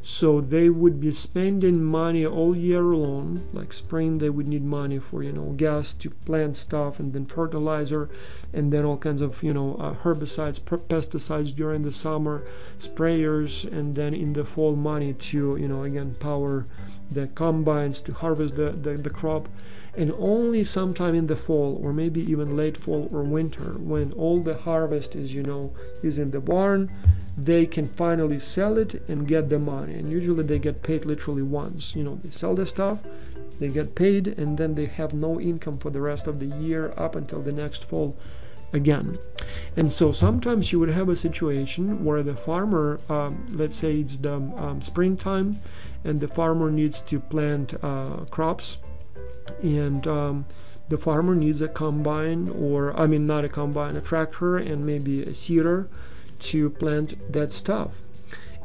So they would be spending money all year long. Like spring, they would need money for gas to plant stuff, and then fertilizer, and then all kinds of herbicides, pesticides during the summer, sprayers, and then in the fall money to again power the combines to harvest the crop. And only sometime in the fall, or maybe even late fall or winter, when all the harvest is in the barn, they can finally sell it and get the money. And usually they get paid literally once. They sell the stuff, they get paid, and then they have no income for the rest of the year up until the next fall again. And so sometimes you would have a situation where the farmer, let's say it's the springtime, and the farmer needs to plant crops, and the farmer needs a combine, or not a combine, a tractor and maybe a seeder to plant that stuff.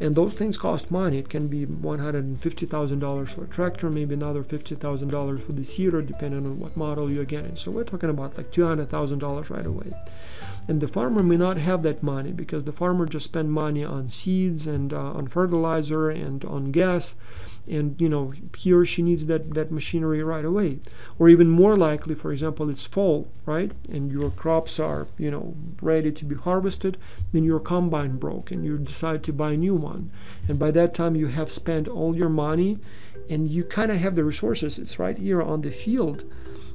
And those things cost money. It can be $150,000 for a tractor, maybe another $50,000 for the seeder, depending on what model you're getting. So we're talking about like $200,000 right away. And the farmer may not have that money because the farmer just spent money on seeds and on fertilizer and on gas, and he or she needs that machinery right away. Or even more likely, for example, it's fall, right, and your crops are ready to be harvested, then your combine broke and you decide to buy a new one, and by that time you have spent all your money and you kind of have the resources, it's right here on the field,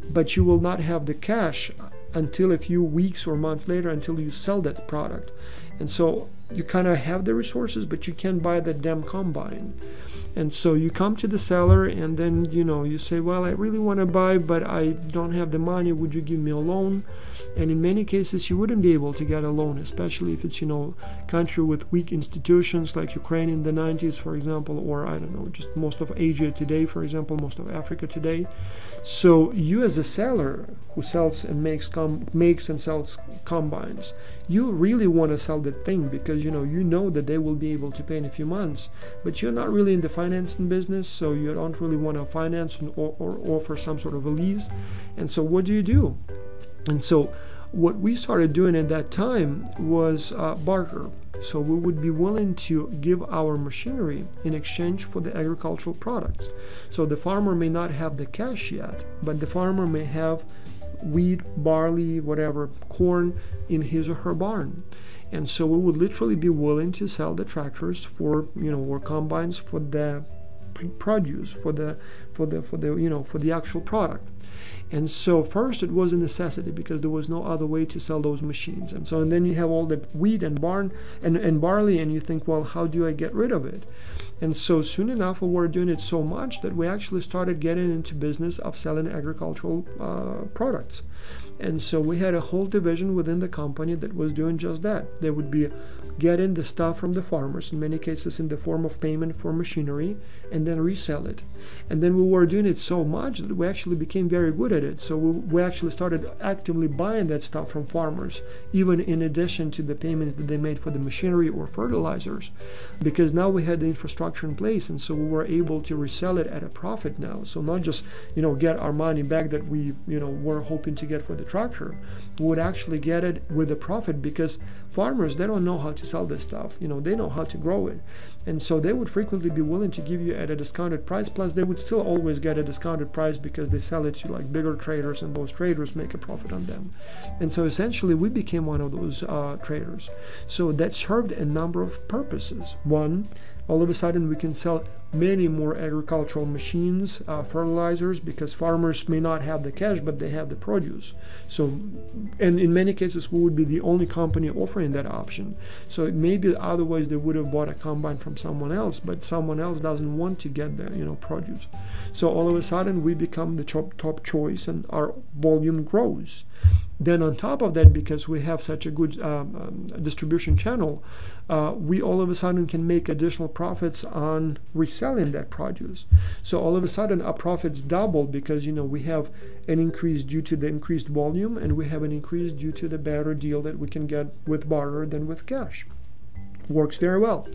but you will not have the cash until a few weeks or months later, until you sell that product. And so you kind of have the resources, but you can't buy that damn combine. And so you come to the seller and then you say, well, I really want to buy, but I don't have the money, would you give me a loan? And in many cases you wouldn't be able to get a loan, especially if it's country with weak institutions like Ukraine in the 90s, for example, or I don't know, just most of Asia today, for example, most of Africa today. So you as a seller who sells and makes and sells combines, you really want to sell that thing because you know that they will be able to pay in a few months, but you're not really in the financing business, so you don't really want to finance or offer some sort of a lease. And so what do? And so what we started doing at that time was barter. So we would be willing to give our machinery in exchange for the agricultural products. So the farmer may not have the cash yet, but the farmer may have wheat, barley, whatever, corn in his or her barn. And so we would literally be willing to sell the tractors for, or combines for the produce, for the actual product. And so first it was a necessity because there was no other way to sell those machines. And then you have all the wheat and barley, and you think, well, how do I get rid of it? And so soon enough we were doing it so much that we actually started getting into business of selling agricultural products. And so we had a whole division within the company that was doing just that. They would be getting the stuff from the farmers, in many cases in the form of payment for machinery, and then resell it. And then we were doing it so much that we actually became very good at it. So we actually started actively buying that stuff from farmers, even in addition to the payments that they made for the machinery or fertilizers, because now we had the infrastructure in place, and so we were able to resell it at a profit now. So not just get our money back that we were hoping to get for the tractor, we would actually get it with a profit, because farmers, they don't know how to sell this stuff. They know how to grow it, and so they would frequently be willing to give you at a discounted price. Plus they would still always get a discounted price because they sell it to like bigger traders, and those traders make a profit on them. And so essentially we became one of those traders. So that served a number of purposes. One, all of a sudden we can sell many more agricultural machines, fertilizers, because farmers may not have the cash, but they have the produce. So, and in many cases we would be the only company offering that option. So maybe otherwise they would have bought a combine from someone else, but someone else doesn't want to get the produce. So all of a sudden we become the top choice, and our volume grows. Then on top of that, because we have such a good distribution channel, we all of a sudden can make additional profits on reselling that produce. So all of a sudden our profits double, because we have an increase due to the increased volume, and we have an increase due to the better deal that we can get with barter than with cash. Works very well.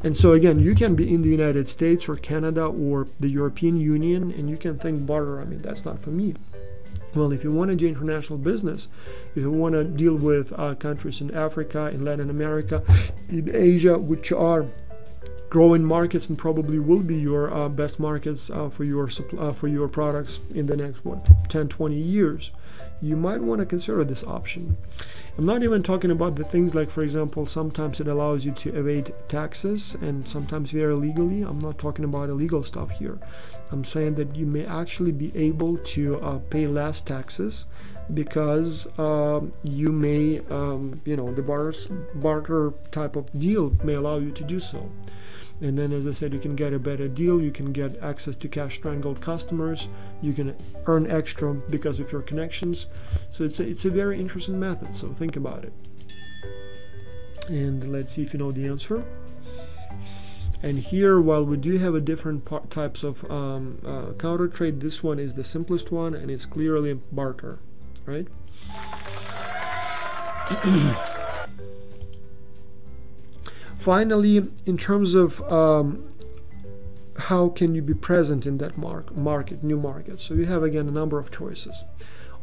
And so again, you can be in the United States or Canada or the European Union, and you can think barter, that's not for me. Well, if you want to do international business, if you want to deal with countries in Africa, in Latin America, in Asia, which are growing markets and probably will be your best markets for your products in the next 10-20 years, you might want to consider this option. I'm not even talking about the things like, for example, sometimes it allows you to evade taxes, and sometimes very illegally. I'm not talking about illegal stuff here. I'm saying that you may actually be able to pay less taxes, because you may, the barter type of deal may allow you to do so. And then, as I said, you can get a better deal, you can get access to cash-strangled customers, you can earn extra because of your connections. So it's a very interesting method, so think about it. And let's see if you know the answer. And here, while we do have a different types of counter trade, this one is the simplest one, and it's clearly barter, right? Finally, in terms of how can you be present in that market, new market. So you have again a number of choices.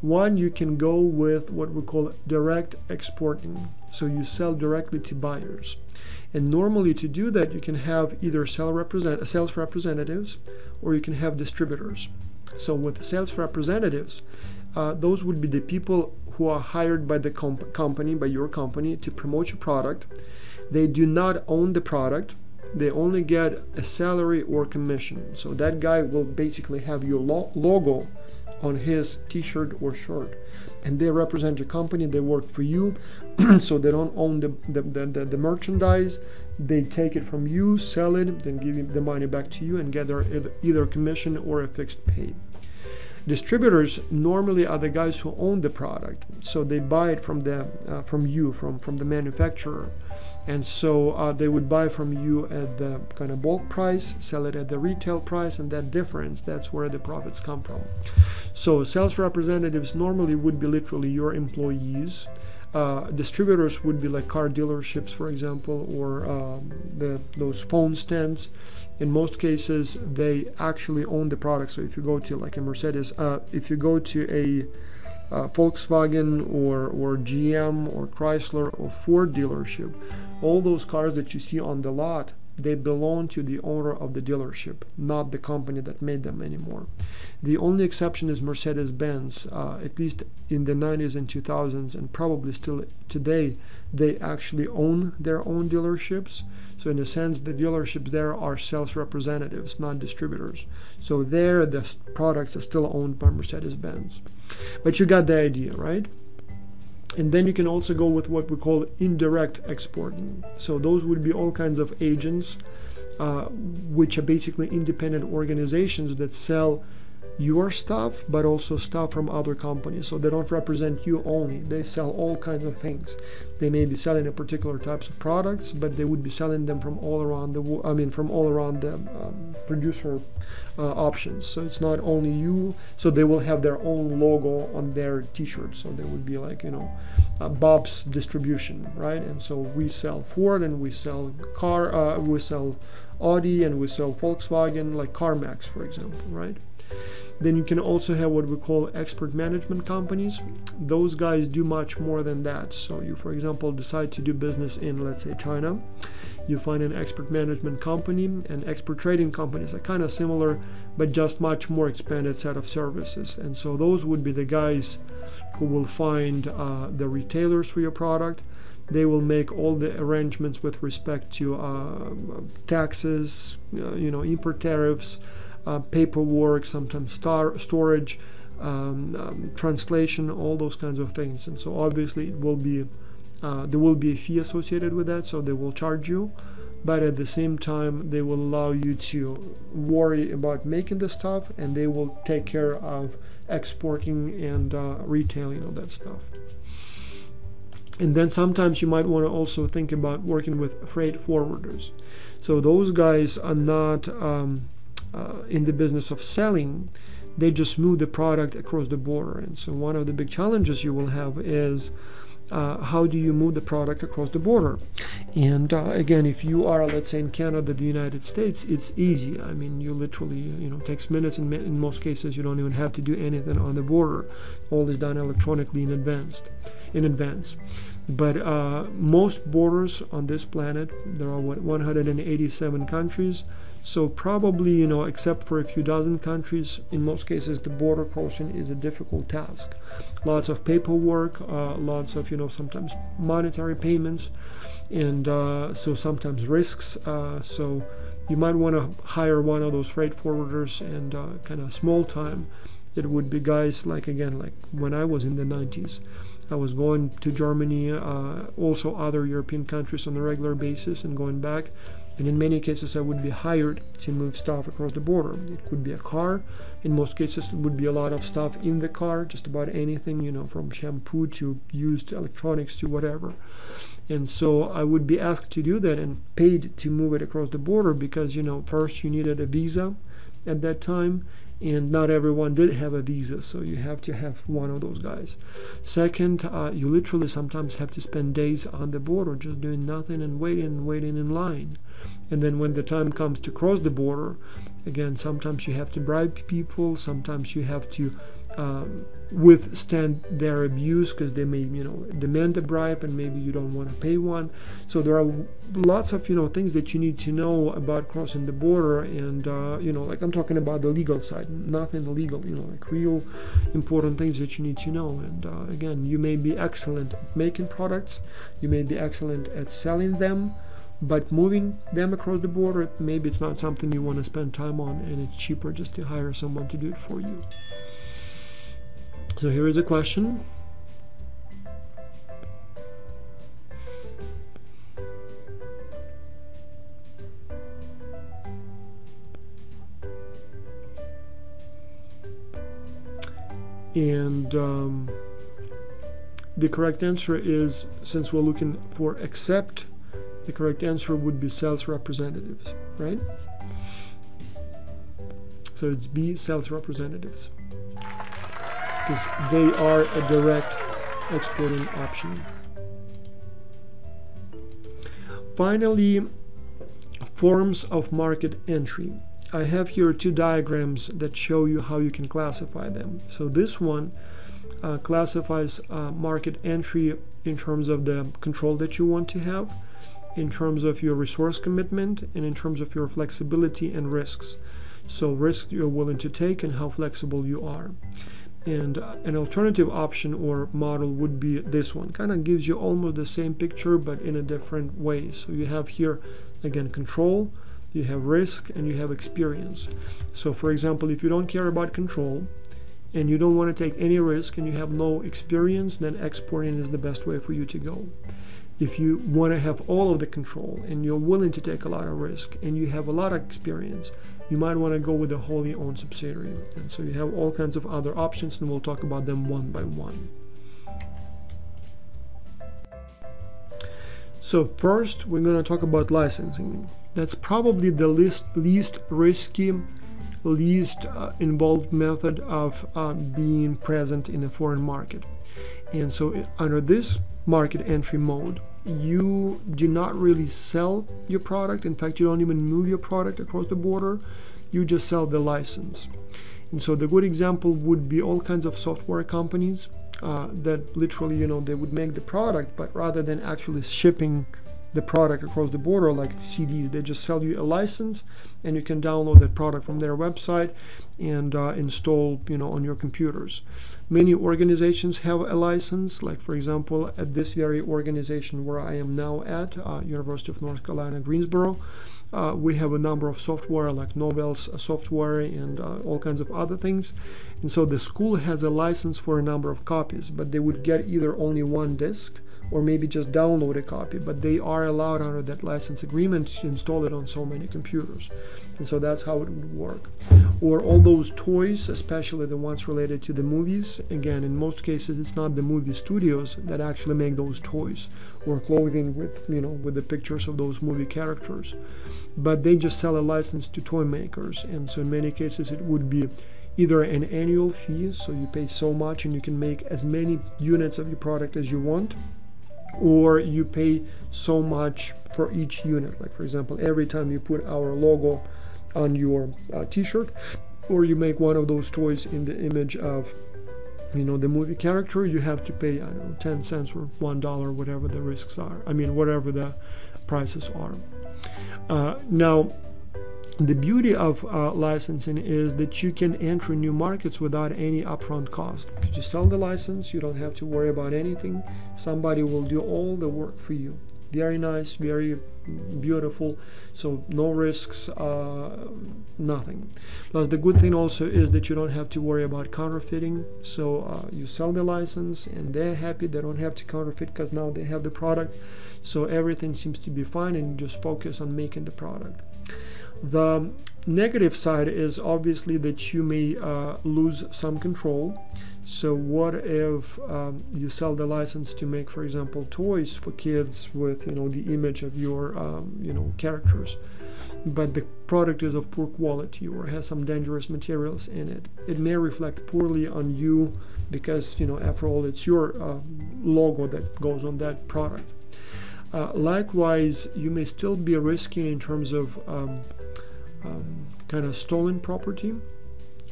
One, you can go with what we call direct exporting. So you sell directly to buyers. And normally to do that, you can have either sales representatives or you can have distributors. So with sales representatives, those would be the people who are hired by the company, by your company, to promote your product. They do not own the product. They only get a salary or commission. So that guy will basically have your logo on his t-shirt or shirt, and they represent your company. They work for you. So they don't own the merchandise. They take it from you, sell it, then give you the money back to you and get their either commission or a fixed pay. Distributors normally are the guys who own the product, so they buy it from the manufacturer, and so they would buy from you at the kind of bulk price, sell it at the retail price, and that difference, that's where the profits come from. So sales representatives normally would be literally your employees. Distributors would be like car dealerships, for example, or those phone stands. In most cases, they actually own the product. So if you go to like a Mercedes, if you go to a Volkswagen or GM or Chrysler or Ford dealership, all those cars that you see on the lot, they belong to the owner of the dealership, not the company that made them anymore. The only exception is Mercedes-Benz. At least in the 90s and 2000s, and probably still today, they actually own their own dealerships. So in a sense, the dealerships there are sales representatives, not distributors. So there, the products are still owned by Mercedes-Benz. But you got the idea, right? And then you can also go with what we call indirect exporting. So those would be all kinds of agents, which are basically independent organizations that sell your stuff, but also stuff from other companies. So they don't represent you only. They sell all kinds of things. They may be selling a particular types of products, but they would be selling them from all around the producer options. So it's not only you. So they will have their own logo on their t-shirts. So they would be like, Bob's Distribution, right? And so we sell Ford, and we sell we sell Audi, and we sell Volkswagen, like CarMax, for example, right? Then you can also have what we call export management companies. Those guys do much more than that. So you, for example, decide to do business in, let's say, China. You find an export management company, and export trading companies are kind of similar, but just much more expanded set of services. And so those would be the guys who will find the retailers for your product. They will make all the arrangements with respect to taxes, import tariffs, paperwork, sometimes storage, translation, all those kinds of things. And so obviously it will be there will be a fee associated with that, so they will charge you, but at the same time they will allow you to worry about making the stuff, and they will take care of exporting and retailing of that stuff. And then sometimes you might want to also think about working with freight forwarders. So those guys are not in the business of selling. They just move the product across the border. And so one of the big challenges you will have is how do you move the product across the border? And again, if you are, let's say, in Canada, the United States, it's easy. I mean, you literally, takes minutes, and in most cases you don't even have to do anything on the border. All is done electronically in advance. But most borders on this planet, there are 187 countries. So probably, except for a few dozen countries, in most cases the border crossing is a difficult task. Lots of paperwork, lots of, sometimes monetary payments, and so sometimes risks. So you might want to hire one of those freight forwarders, and kind of small time. It would be guys like when I was in the 90s. I was going to Germany, also other European countries on a regular basis, and going back. And in many cases, I would be hired to move stuff across the border. It could be a car. In most cases, it would be a lot of stuff in the car, just about anything, from shampoo to used electronics to whatever. And so I would be asked to do that and paid to move it across the border because, first you needed a visa at that time, and not everyone did have a visa, so you have to have one of those guys. Second, you literally sometimes have to spend days on the border just doing nothing and waiting in line. And then when the time comes to cross the border, again, sometimes you have to bribe people, sometimes you have to withstand their abuse because they may, demand a bribe and maybe you don't want to pay one. So there are lots of, things that you need to know about crossing the border, and, like I'm talking about the legal side, nothing illegal, like real important things that you need to know. And again, you may be excellent at making products, you may be excellent at selling them, but moving them across the border, maybe it's not something you want to spend time on, and it's cheaper just to hire someone to do it for you. So here is a question. And the correct answer is, since we're looking for accept, the correct answer would be sales representatives, right? So it's B, sales representatives, because they are a direct exporting option. Finally, forms of market entry. I have here two diagrams that show you how you can classify them. So this one classifies market entry in terms of the control that you want to have, in terms of your resource commitment, and in terms of your flexibility and risks. So risks you're willing to take and how flexible you are. And an alternative option or model would be this one. Kind of gives you almost the same picture but in a different way. So you have here, again, control, you have risk, and you have experience. So for example, if you don't care about control and you don't want to take any risk and you have no experience, then exporting is the best way for you to go. If you want to have all of the control and you're willing to take a lot of risk and you have a lot of experience, you might want to go with a wholly owned subsidiary. And so you have all kinds of other options, and we'll talk about them one by one. So first, we're going to talk about licensing. That's probably the least risky, least involved method of being present in a foreign market. And so under this market entry mode, you do not really sell your product. In fact, you don't even move your product across the border. You just sell the license. And so the good example would be all kinds of software companies that literally, they would make the product, but rather than actually shipping the product across the border like CDs, they just sell you a license, and you can download that product from their website and install, on your computers. Many organizations have a license, like for example, at this very organization where I am now at, University of North Carolina, Greensboro, we have a number of software like Novell's software and all kinds of other things. And so the school has a license for a number of copies, but they would get either only one disk or maybe just download a copy, but they are allowed under that license agreement to install it on so many computers. And so that's how it would work. Or all those toys, especially the ones related to the movies. Again, in most cases, it's not the movie studios that actually make those toys or clothing with, with the pictures of those movie characters. But they just sell a license to toy makers. And so in many cases, it would be either an annual fee, so you pay so much and you can make as many units of your product as you want, or you pay so much for each unit. Like for example, every time you put our logo on your t-shirt, or you make one of those toys in the image of the movie character, you have to pay, I don't know, 10 cents or $1, whatever the risks are, whatever the prices are. Now the beauty of licensing is that you can enter new markets without any upfront cost. You just sell the license, you don't have to worry about anything. Somebody will do all the work for you. Very nice, very beautiful. So no risks, nothing. Plus the good thing also is that you don't have to worry about counterfeiting. So you sell the license and they're happy. They don't have to counterfeit because now they have the product. So everything seems to be fine, and you just focus on making the product. The negative side is obviously that you may lose some control. So what if you sell the license to make, for example, toys for kids with the image of your characters, but the product is of poor quality or has some dangerous materials in it? It may reflect poorly on you because after all, it's your logo that goes on that product. Likewise, you may still be risky in terms of kind of stolen property.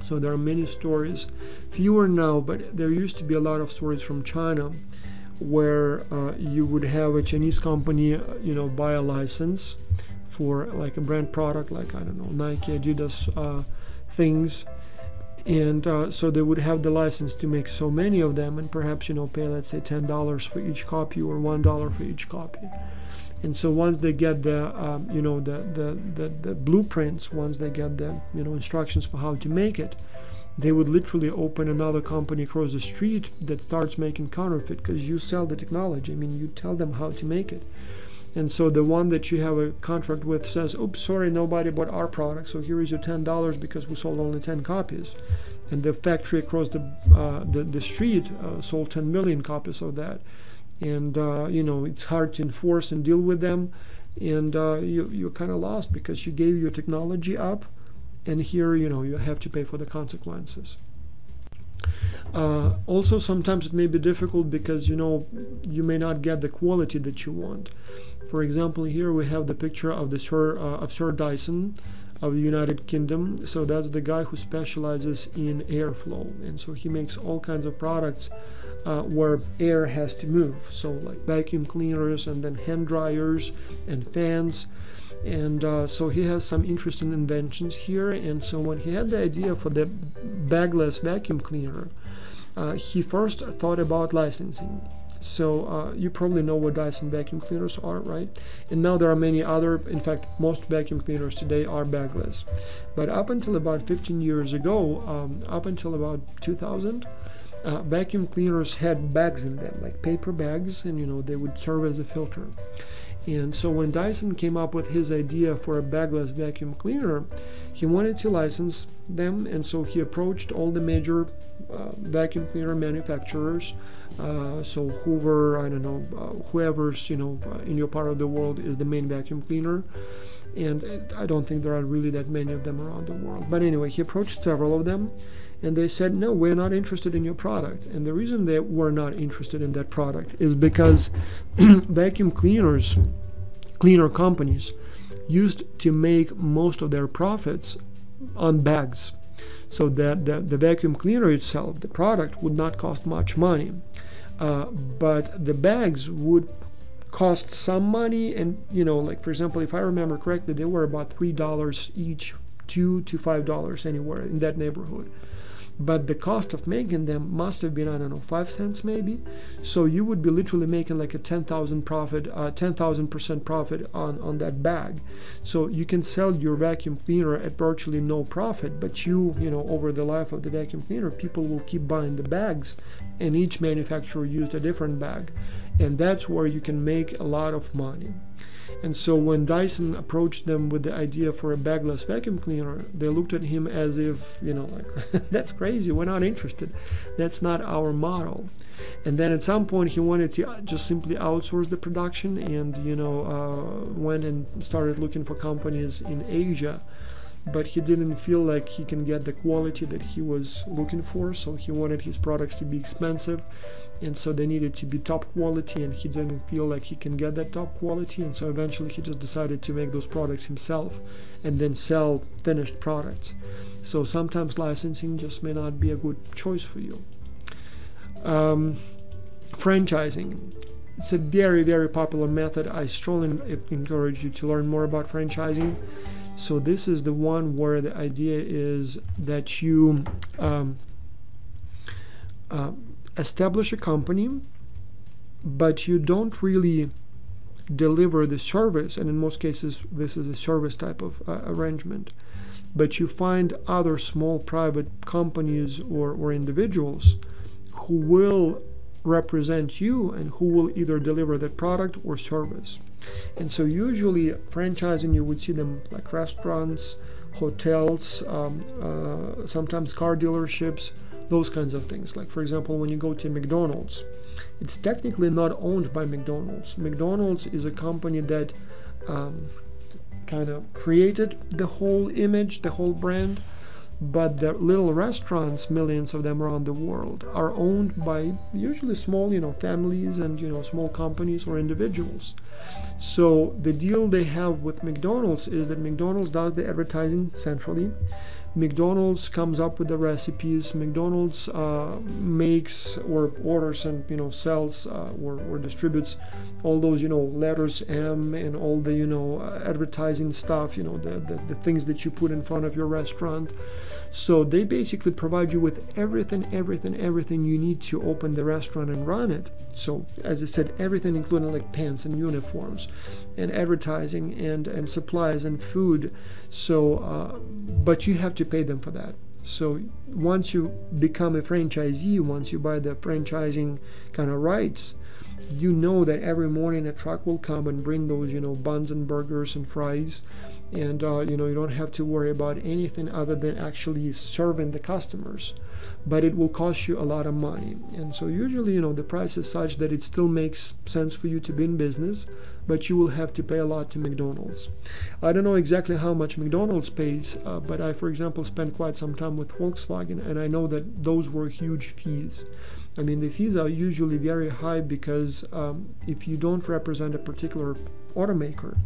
So there are many stories, fewer now, but there used to be a lot of stories from China where you would have a Chinese company, buy a license for like a brand product, like, I don't know, Nike, Adidas, things. And so they would have the license to make so many of them, and perhaps, pay, let's say, $10 for each copy or $1 for each copy. And so once they get the the blueprints, once they get the instructions for how to make it, they would literally open another company across the street that starts making counterfeit, because you sell the technology. I mean, you tell them how to make it. And so the one that you have a contract with says, oops, sorry, nobody bought our product, so here is your $10 because we sold only 10 copies. And the factory across the street sold 10 million copies of that. And it's hard to enforce and deal with them, and you're kind of lost because you gave your technology up, and here you have to pay for the consequences. Also, sometimes it may be difficult because you may not get the quality that you want. For example, here we have the picture of the Sir Dyson of the United Kingdom. So that's the guy who specializes in airflow, and so he makes all kinds of products where air has to move, so like vacuum cleaners and then hand dryers and fans. And so he has some interesting inventions here. And so when he had the idea for the bagless vacuum cleaner, he first thought about licensing. So you probably know what Dyson vacuum cleaners are, right? And now there are many other, in fact, most vacuum cleaners today are bagless. But up until about 15 years ago, up until about 2000, vacuum cleaners had bags in them, like paper bags, and they would serve as a filter. And so when Dyson came up with his idea for a bagless vacuum cleaner, he wanted to license them, and so he approached all the major vacuum cleaner manufacturers. So Hoover, I don't know, whoever's in your part of the world is the main vacuum cleaner. And I don't think there are really that many of them around the world. But anyway, he approached several of them, and they said, no, we're not interested in your product. And the reason they were not interested in that product is because vacuum cleaner companies used to make most of their profits on bags. So that the vacuum cleaner itself, the product, would not cost much money. But the bags would cost some money. And, like, for example, if I remember correctly, they were about $3 each, $2 to $5, anywhere in that neighborhood. But the cost of making them must have been, I don't know, 5 cents maybe. So you would be literally making like a 10,000% profit on that bag. So you can sell your vacuum cleaner at virtually no profit, but over the life of the vacuum cleaner, people will keep buying the bags, and each manufacturer used a different bag. And that's where you can make a lot of money. And so when Dyson approached them with the idea for a bagless vacuum cleaner, they looked at him as if, like, that's crazy, we're not interested. That's not our model. And then at some point he wanted to just simply outsource the production, and, went and started looking for companies in Asia. But he didn't feel like he can get the quality that he was looking for, so he wanted his products to be expensive, and so they needed to be top quality, and he didn't feel like he can get that top quality, and so eventually he just decided to make those products himself and then sell finished products. So sometimes licensing just may not be a good choice for you. Franchising. It's a very, very popular method. I strongly encourage you to learn more about franchising. So this is the one where the idea is that you establish a company, but you don't really deliver the service, and in most cases this is a service type of arrangement, but you find other small private companies or individuals who will represent you and who will either deliver the product or service. And so usually franchising, you would see them like restaurants, hotels, sometimes car dealerships, those kinds of things. Like, for example, when you go to McDonald's, it's technically not owned by McDonald's. McDonald's is a company that kind of created the whole image, the whole brand, but the little restaurants, millions of them around the world, are owned by usually small, families and, small companies or individuals. So the deal they have with McDonald's is that McDonald's does the advertising centrally. McDonald's comes up with the recipes. McDonald's makes or orders and sells or distributes all those letters M and all the advertising stuff, the things that you put in front of your restaurant. So they basically provide you with everything you need to open the restaurant and run it. So as I said, everything including like pants and uniforms and advertising and supplies and food. So but you have to pay them for that. So once you become a franchisee, once you buy the franchising kind of rights, you know that every morning a truck will come and bring those buns and burgers and fries, and you don't have to worry about anything other than actually serving the customers. But it will cost you a lot of money, and so usually the price is such that it still makes sense for you to be in business, but you will have to pay a lot to McDonald's. I don't know exactly how much McDonald's pays, but I, for example, spent quite some time with Volkswagen, and I know that those were huge fees. I mean, the fees are usually very high because if you don't represent a particular automaker,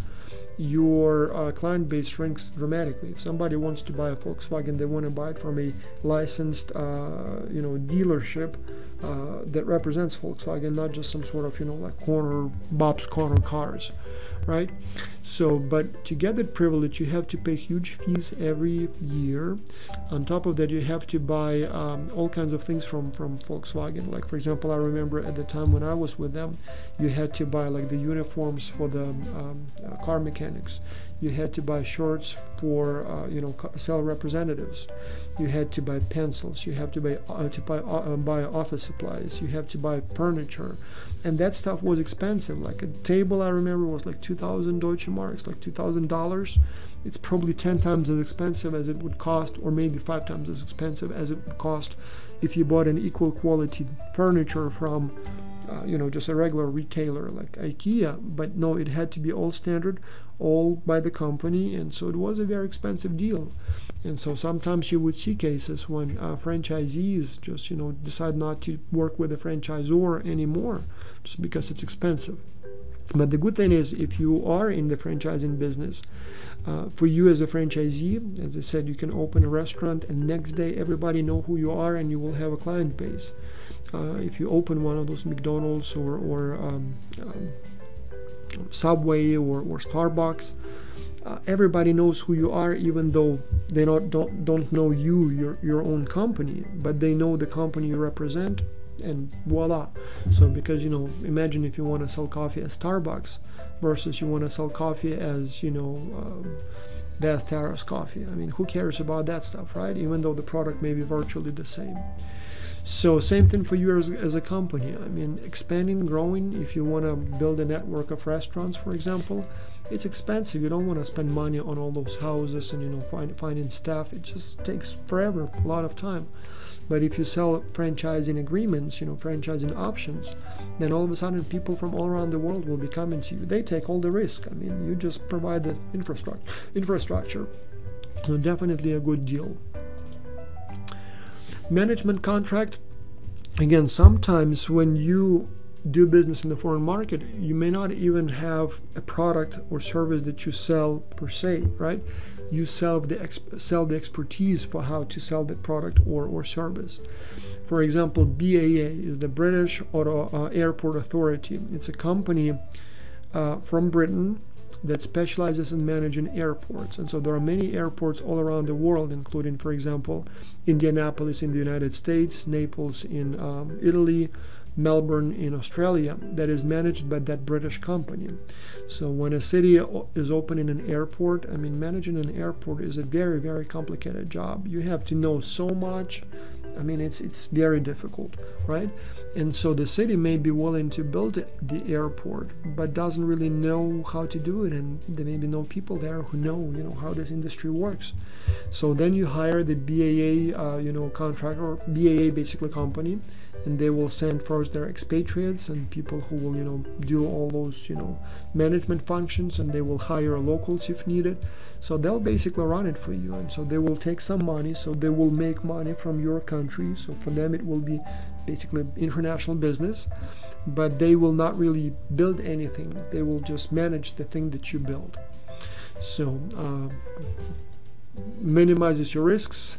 your client base shrinks dramatically. If somebody wants to buy a Volkswagen, they want to buy it from a licensed, dealership that represents Volkswagen, not just some sort of, like Bob's Corner cars, right? So, but to get that privilege, you have to pay huge fees every year. On top of that, you have to buy all kinds of things from Volkswagen. Like, for example, I remember at the time when I was with them, you had to buy like the uniforms for the car mechanics. You had to buy shirts for sales representatives. You had to buy pencils. You have to buy office supplies. You have to buy furniture, and that stuff was expensive. Like a table, I remember, was like 2,000 Deutsche Marks, like $2,000. It's probably 10 times as expensive as it would cost, or maybe 5 times as expensive as it would cost if you bought an equal quality furniture from just a regular retailer like IKEA. But no, it had to be all standard, all by the company, and so it was a very expensive deal. And so sometimes you would see cases when franchisees just decide not to work with a franchisor anymore just because it's expensive. But the good thing is, if you are in the franchising business, for you as a franchisee, as I said, you can open a restaurant and next day everybody know who you are and you will have a client base. If you open one of those McDonald's or Subway or Starbucks, everybody knows who you are, even though they don't know your own company, but they know the company you represent, and voila. So because imagine if you want to sell coffee at Starbucks versus you want to sell coffee as Vas Taras coffee. I mean, who cares about that stuff, right? Even though the product may be virtually the same. So same thing for you as a company. I mean, expanding, growing, if you want to build a network of restaurants, for example, it's expensive. You don't want to spend money on all those houses and finding staff. It just takes forever, a lot of time. But if you sell franchising agreements, franchising options, then all of a sudden people from all around the world will be coming to you. They take all the risk. I mean, you just provide the infrastructure. So definitely a good deal. Management contract. Again, sometimes when you do business in the foreign market, you may not even have a product or service that you sell per se, right? You sell the expertise for how to sell that product or service. For example, BAA is the British Airport Authority. It's a company from Britain that specializes in managing airports. And so there are many airports all around the world, including, for example, Indianapolis in the United States, Naples in Italy, Melbourne in Australia, that is managed by that British company. So when a city is opening an airport, I mean, managing an airport is a very, very complicated job. You have to know so much. I mean, it's very difficult, right? And so the city may be willing to build the airport, but doesn't really know how to do it, and there may be no people there who know, how this industry works. So then you hire the BAA, contractor, or BAA basically company, and they will send first their expatriates and people who will, do all those, management functions, and they will hire locals if needed. So they'll basically run it for you, and so they will take some money, so they will make money from your country. So for them it will be basically international business, but they will not really build anything. They will just manage the thing that you build. So minimizes your risks.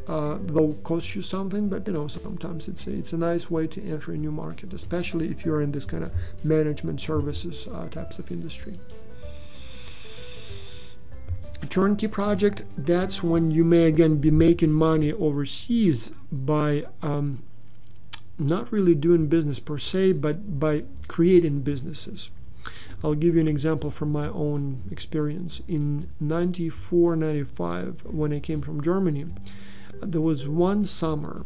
They'll cost you something, but sometimes it's a nice way to enter a new market, especially if you're in this kind of management services types of industry. A turnkey project, that's when you may again be making money overseas by not really doing business per se, but by creating businesses. I'll give you an example from my own experience. In 94, 95, when I came from Germany, there was one summer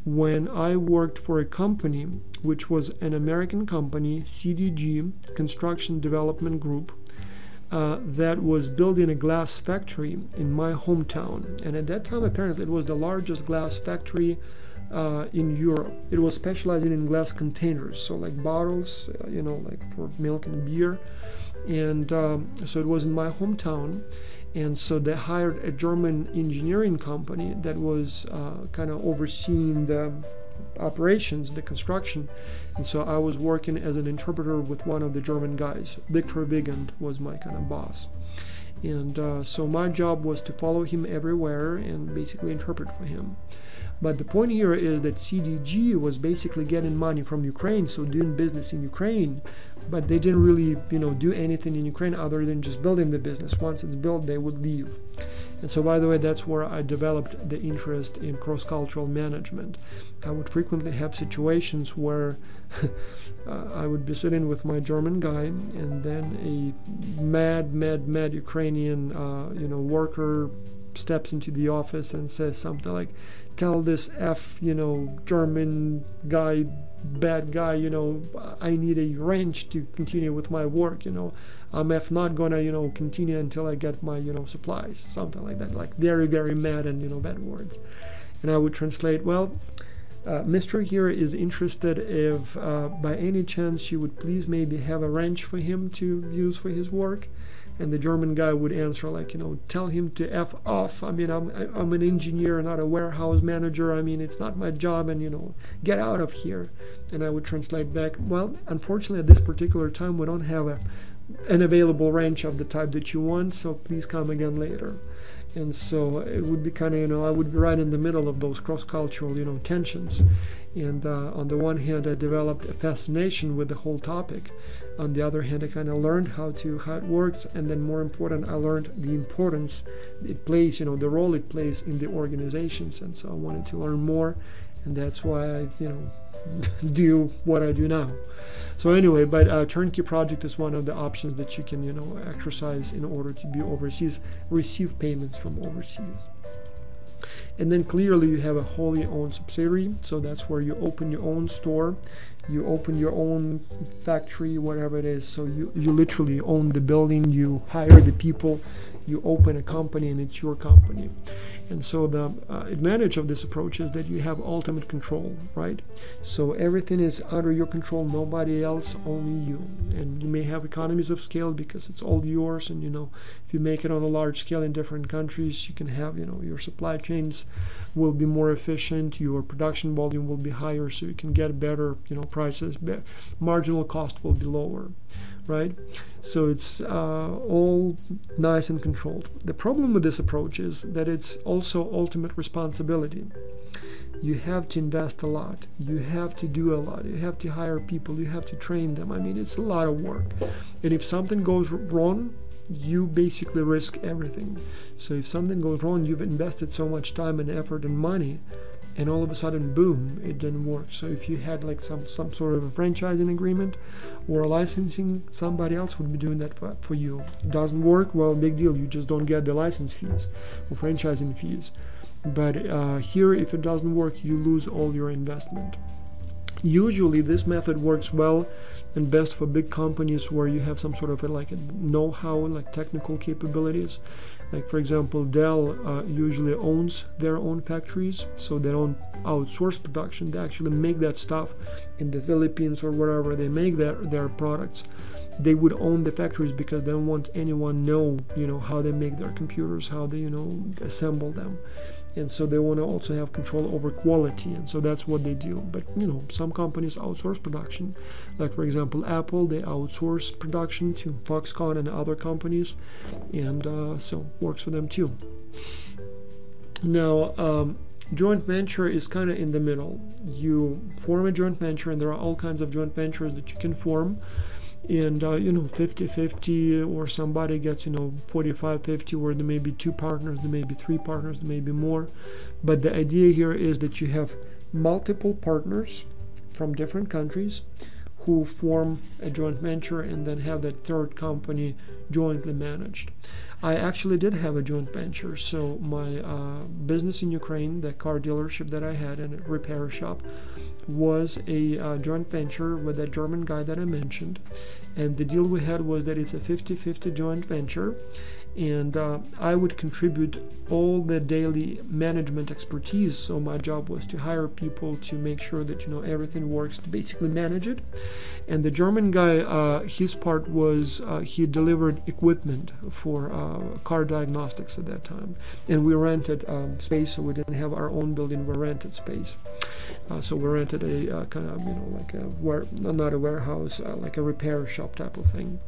when I worked for a company which was an American company, CDG, Construction Development Group, that was building a glass factory in my hometown. And at that time, apparently, it was the largest glass factory in Europe. It was specializing in glass containers, so like bottles, like for milk and beer. And so it was in my hometown. And so they hired a German engineering company that was kind of overseeing the operations, the construction. And so I was working as an interpreter with one of the German guys. Victor Wigand was my kind of boss. And so my job was to follow him everywhere and basically interpret for him. But the point here is that CDG was basically getting money from Ukraine, so doing business in Ukraine, but they didn't really, do anything in Ukraine other than just building the business. Once it's built, they would leave. And so, by the way, that's where I developed the interest in cross-cultural management. I would frequently have situations where I would be sitting with my German guy, and then a mad Ukrainian, worker steps into the office and says something like, "Tell this German guy, bad guy, I need a wrench to continue with my work, I'm not gonna, continue until I get my, supplies," something like that, like very, very mad and, bad words. And I would translate, well, Mr. here is interested if by any chance you would please maybe have a wrench for him to use for his work. And the German guy would answer like, tell him to F off. I mean, I'm an engineer, not a warehouse manager. I mean, it's not my job, and, get out of here. And I would translate back, well, unfortunately, at this particular time, we don't have an available wrench of the type that you want, so please come again later. And so it would be kind of, I would be right in the middle of those cross-cultural, tensions. And on the one hand, I developed a fascination with the whole topic. On the other hand, I kind of learned how it works, and then more important, I learned the importance it plays, the role it plays in the organizations. And so I wanted to learn more, and that's why I, do what I do now. So anyway, but turnkey project is one of the options that you can, exercise in order to be overseas, receive payments from overseas. And then clearly you have a wholly owned subsidiary, so that's where you open your own store, you open your own factory, whatever it is. So you literally own the building, you hire the people, you open a company, and it's your company. And so the advantage of this approach is that you have ultimate control, right? So everything is under your control, nobody else, only you. And you may have economies of scale because it's all yours. And, if you make it on a large scale in different countries, you can have, your supply chains will be more efficient, your production volume will be higher, so you can get better, prices, marginal cost will be lower, right? So it's all nice and controlled. The problem with this approach is that it's also ultimate responsibility. You have to invest a lot, you have to do a lot, you have to hire people, you have to train them. I mean, it's a lot of work. And if something goes wrong, you basically risk everything. So if something goes wrong, you've invested so much time and effort and money, and all of a sudden, boom, it didn't work. So if you had like some sort of a franchising agreement or a licensing, somebody else would be doing that for you. It doesn't work, well, big deal. You just don't get the license fees or franchising fees. But here, if it doesn't work, you lose all your investment. Usually this method works well and best for big companies where you have some sort of a know-how, like technical capabilities. Like for example, Dell usually owns their own factories, so they don't outsource production. They actually make that stuff in the Philippines or wherever they make their products. They would own the factories because they don't want anyone know, how they make their computers, how they, assemble them. And so they want to also have control over quality, and so that's what they do. But some companies outsource production, like for example Apple, they outsource production to Foxconn and other companies, and so works for them too. Now joint venture is kind of in the middle. You form a joint venture, and there are all kinds of joint ventures that you can form. And 50-50, or somebody gets 45-50, where there may be two partners, there may be three partners, there may be more. But the idea here is that you have multiple partners from different countries who form a joint venture and then have that third company jointly managed. I actually did have a joint venture. So my business in Ukraine, the car dealership that I had and a repair shop, was a joint venture with that German guy that I mentioned. And the deal we had was that it's a 50-50 joint venture, and I would contribute all the daily management expertise. So my job was to hire people to make sure that everything works, to basically manage it. And the German guy, his part was he delivered equipment for car diagnostics at that time, and we rented space, so we didn't have our own building, we rented space. So we rented a kind of not a warehouse, like a repair shop type of thing.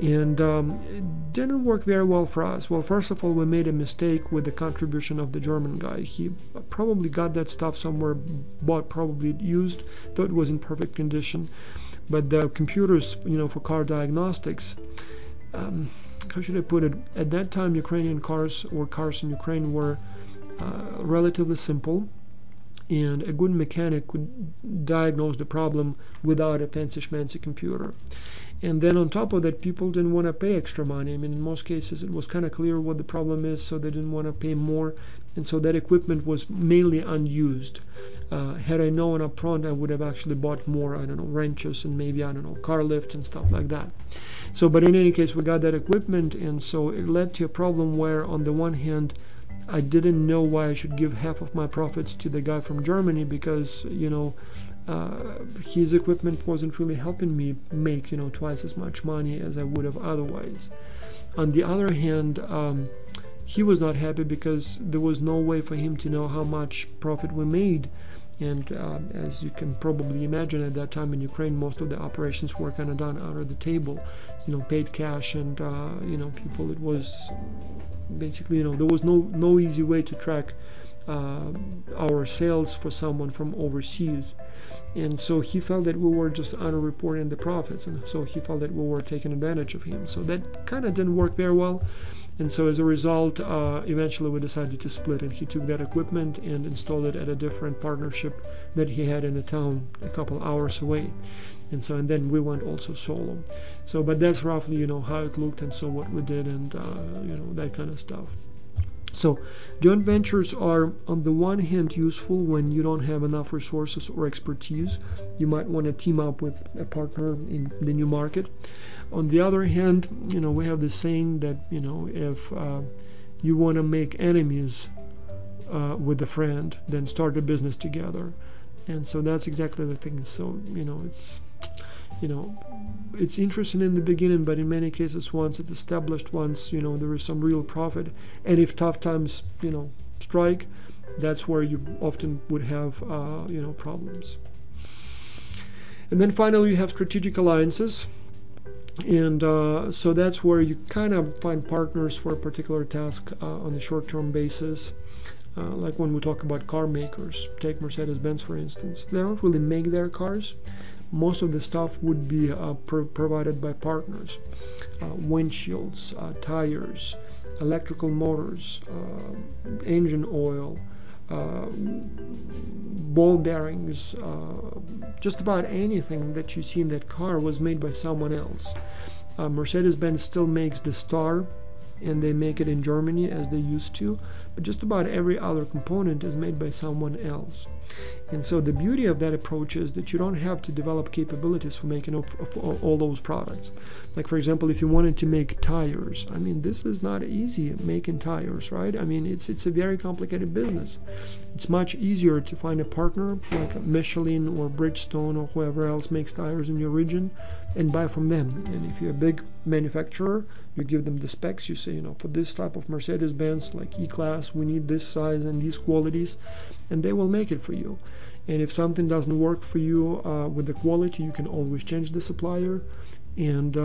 And it didn't work very well for us. Well, first of all, we made a mistake with the contribution of the German guy. He probably got that stuff somewhere, bought probably used, thought it was in perfect condition. But the computers, for car diagnostics, how should I put it? At that time, Ukrainian cars, or cars in Ukraine, were relatively simple, and a good mechanic could diagnose the problem without a fancy computer. And then on top of that, people didn't want to pay extra money. I mean, in most cases, it was kind of clear what the problem is, so they didn't want to pay more. And so that equipment was mainly unused. Had I known up front, I would have actually bought more, wrenches and maybe, car lifts and stuff like that. So, but in any case, we got that equipment, and so it led to a problem where, on the one hand, I didn't know why I should give half of my profits to the guy from Germany, because, his equipment wasn't really helping me make, twice as much money as I would have otherwise. On the other hand, he was not happy because there was no way for him to know how much profit we made. And as you can probably imagine, at that time in Ukraine, most of the operations were kind of done out of the table, paid cash, and people. It was basically, there was no easy way to track our sales for someone from overseas. And so he felt that we were just underreporting the profits, and so he felt that we were taking advantage of him. So that kind of didn't work very well. And so as a result, eventually we decided to split, and he took that equipment and installed it at a different partnership that he had in a town a couple hours away. And then we went also solo. So, but that's roughly, how it looked, and so what we did, and that kind of stuff. So joint ventures are, on the one hand, useful when you don't have enough resources or expertise. You might want to team up with a partner in the new market. On the other hand, we have the saying that, if you want to make enemies with a friend, then start a business together. And so that's exactly the thing. So, it's interesting in the beginning, but in many cases, once it's established, once, there is some real profit, and if tough times, strike, that's where you often would have, problems. And then finally, you have strategic alliances. And so that's where you kind of find partners for a particular task on a short-term basis. Like when we talk about car makers, take Mercedes-Benz for instance. They don't really make their cars. Most of the stuff would be provided by partners. Windshields, tires, electrical motors, engine oil, ball bearings, just about anything that you see in that car was made by someone else. Mercedes-Benz still makes the Star, and they make it in Germany as they used to, but just about every other component is made by someone else. And so the beauty of that approach is that you don't have to develop capabilities for making all those products. Like, for example, if you wanted to make tires, I mean, this is not easy, making tires, right? I mean, it's a very complicated business. It's much easier to find a partner like Michelin or Bridgestone or whoever else makes tires in your region and buy from them. And if you're a big manufacturer, you give them the specs. You say, for this type of Mercedes-Benz, like E-Class, we need this size and these qualities, and they will make it for you. And if something doesn't work for you with the quality, you can always change the supplier. And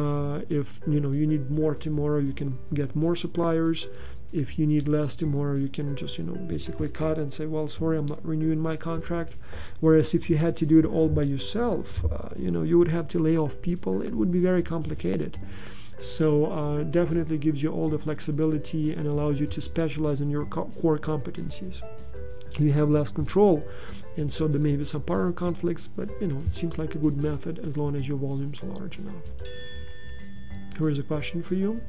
if you need more tomorrow, you can get more suppliers. If you need less tomorrow, you can just basically cut and say, well, sorry, I'm not renewing my contract. Whereas if you had to do it all by yourself, you would have to lay off people. It would be very complicated. So definitely gives you all the flexibility and allows you to specialize in your core competencies. You have less control, and so there may be some partner conflicts, but it seems like a good method as long as your volumes are large enough. Here is a question for you.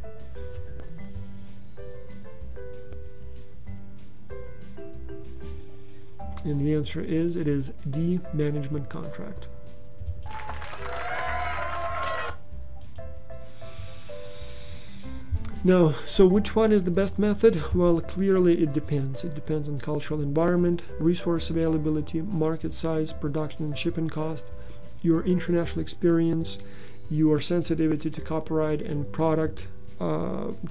And the answer is, it is D, management contract. Now, so which one is the best method? Well, clearly it depends. It depends on cultural environment, resource availability, market size, production and shipping cost, your international experience, your sensitivity to copyright and product,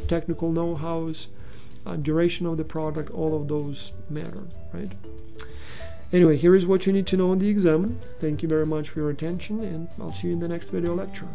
technical know-hows, duration of the product. All of those matter, right? Anyway, here is what you need to know on the exam. Thank you very much for your attention, and I'll see you in the next video lecture.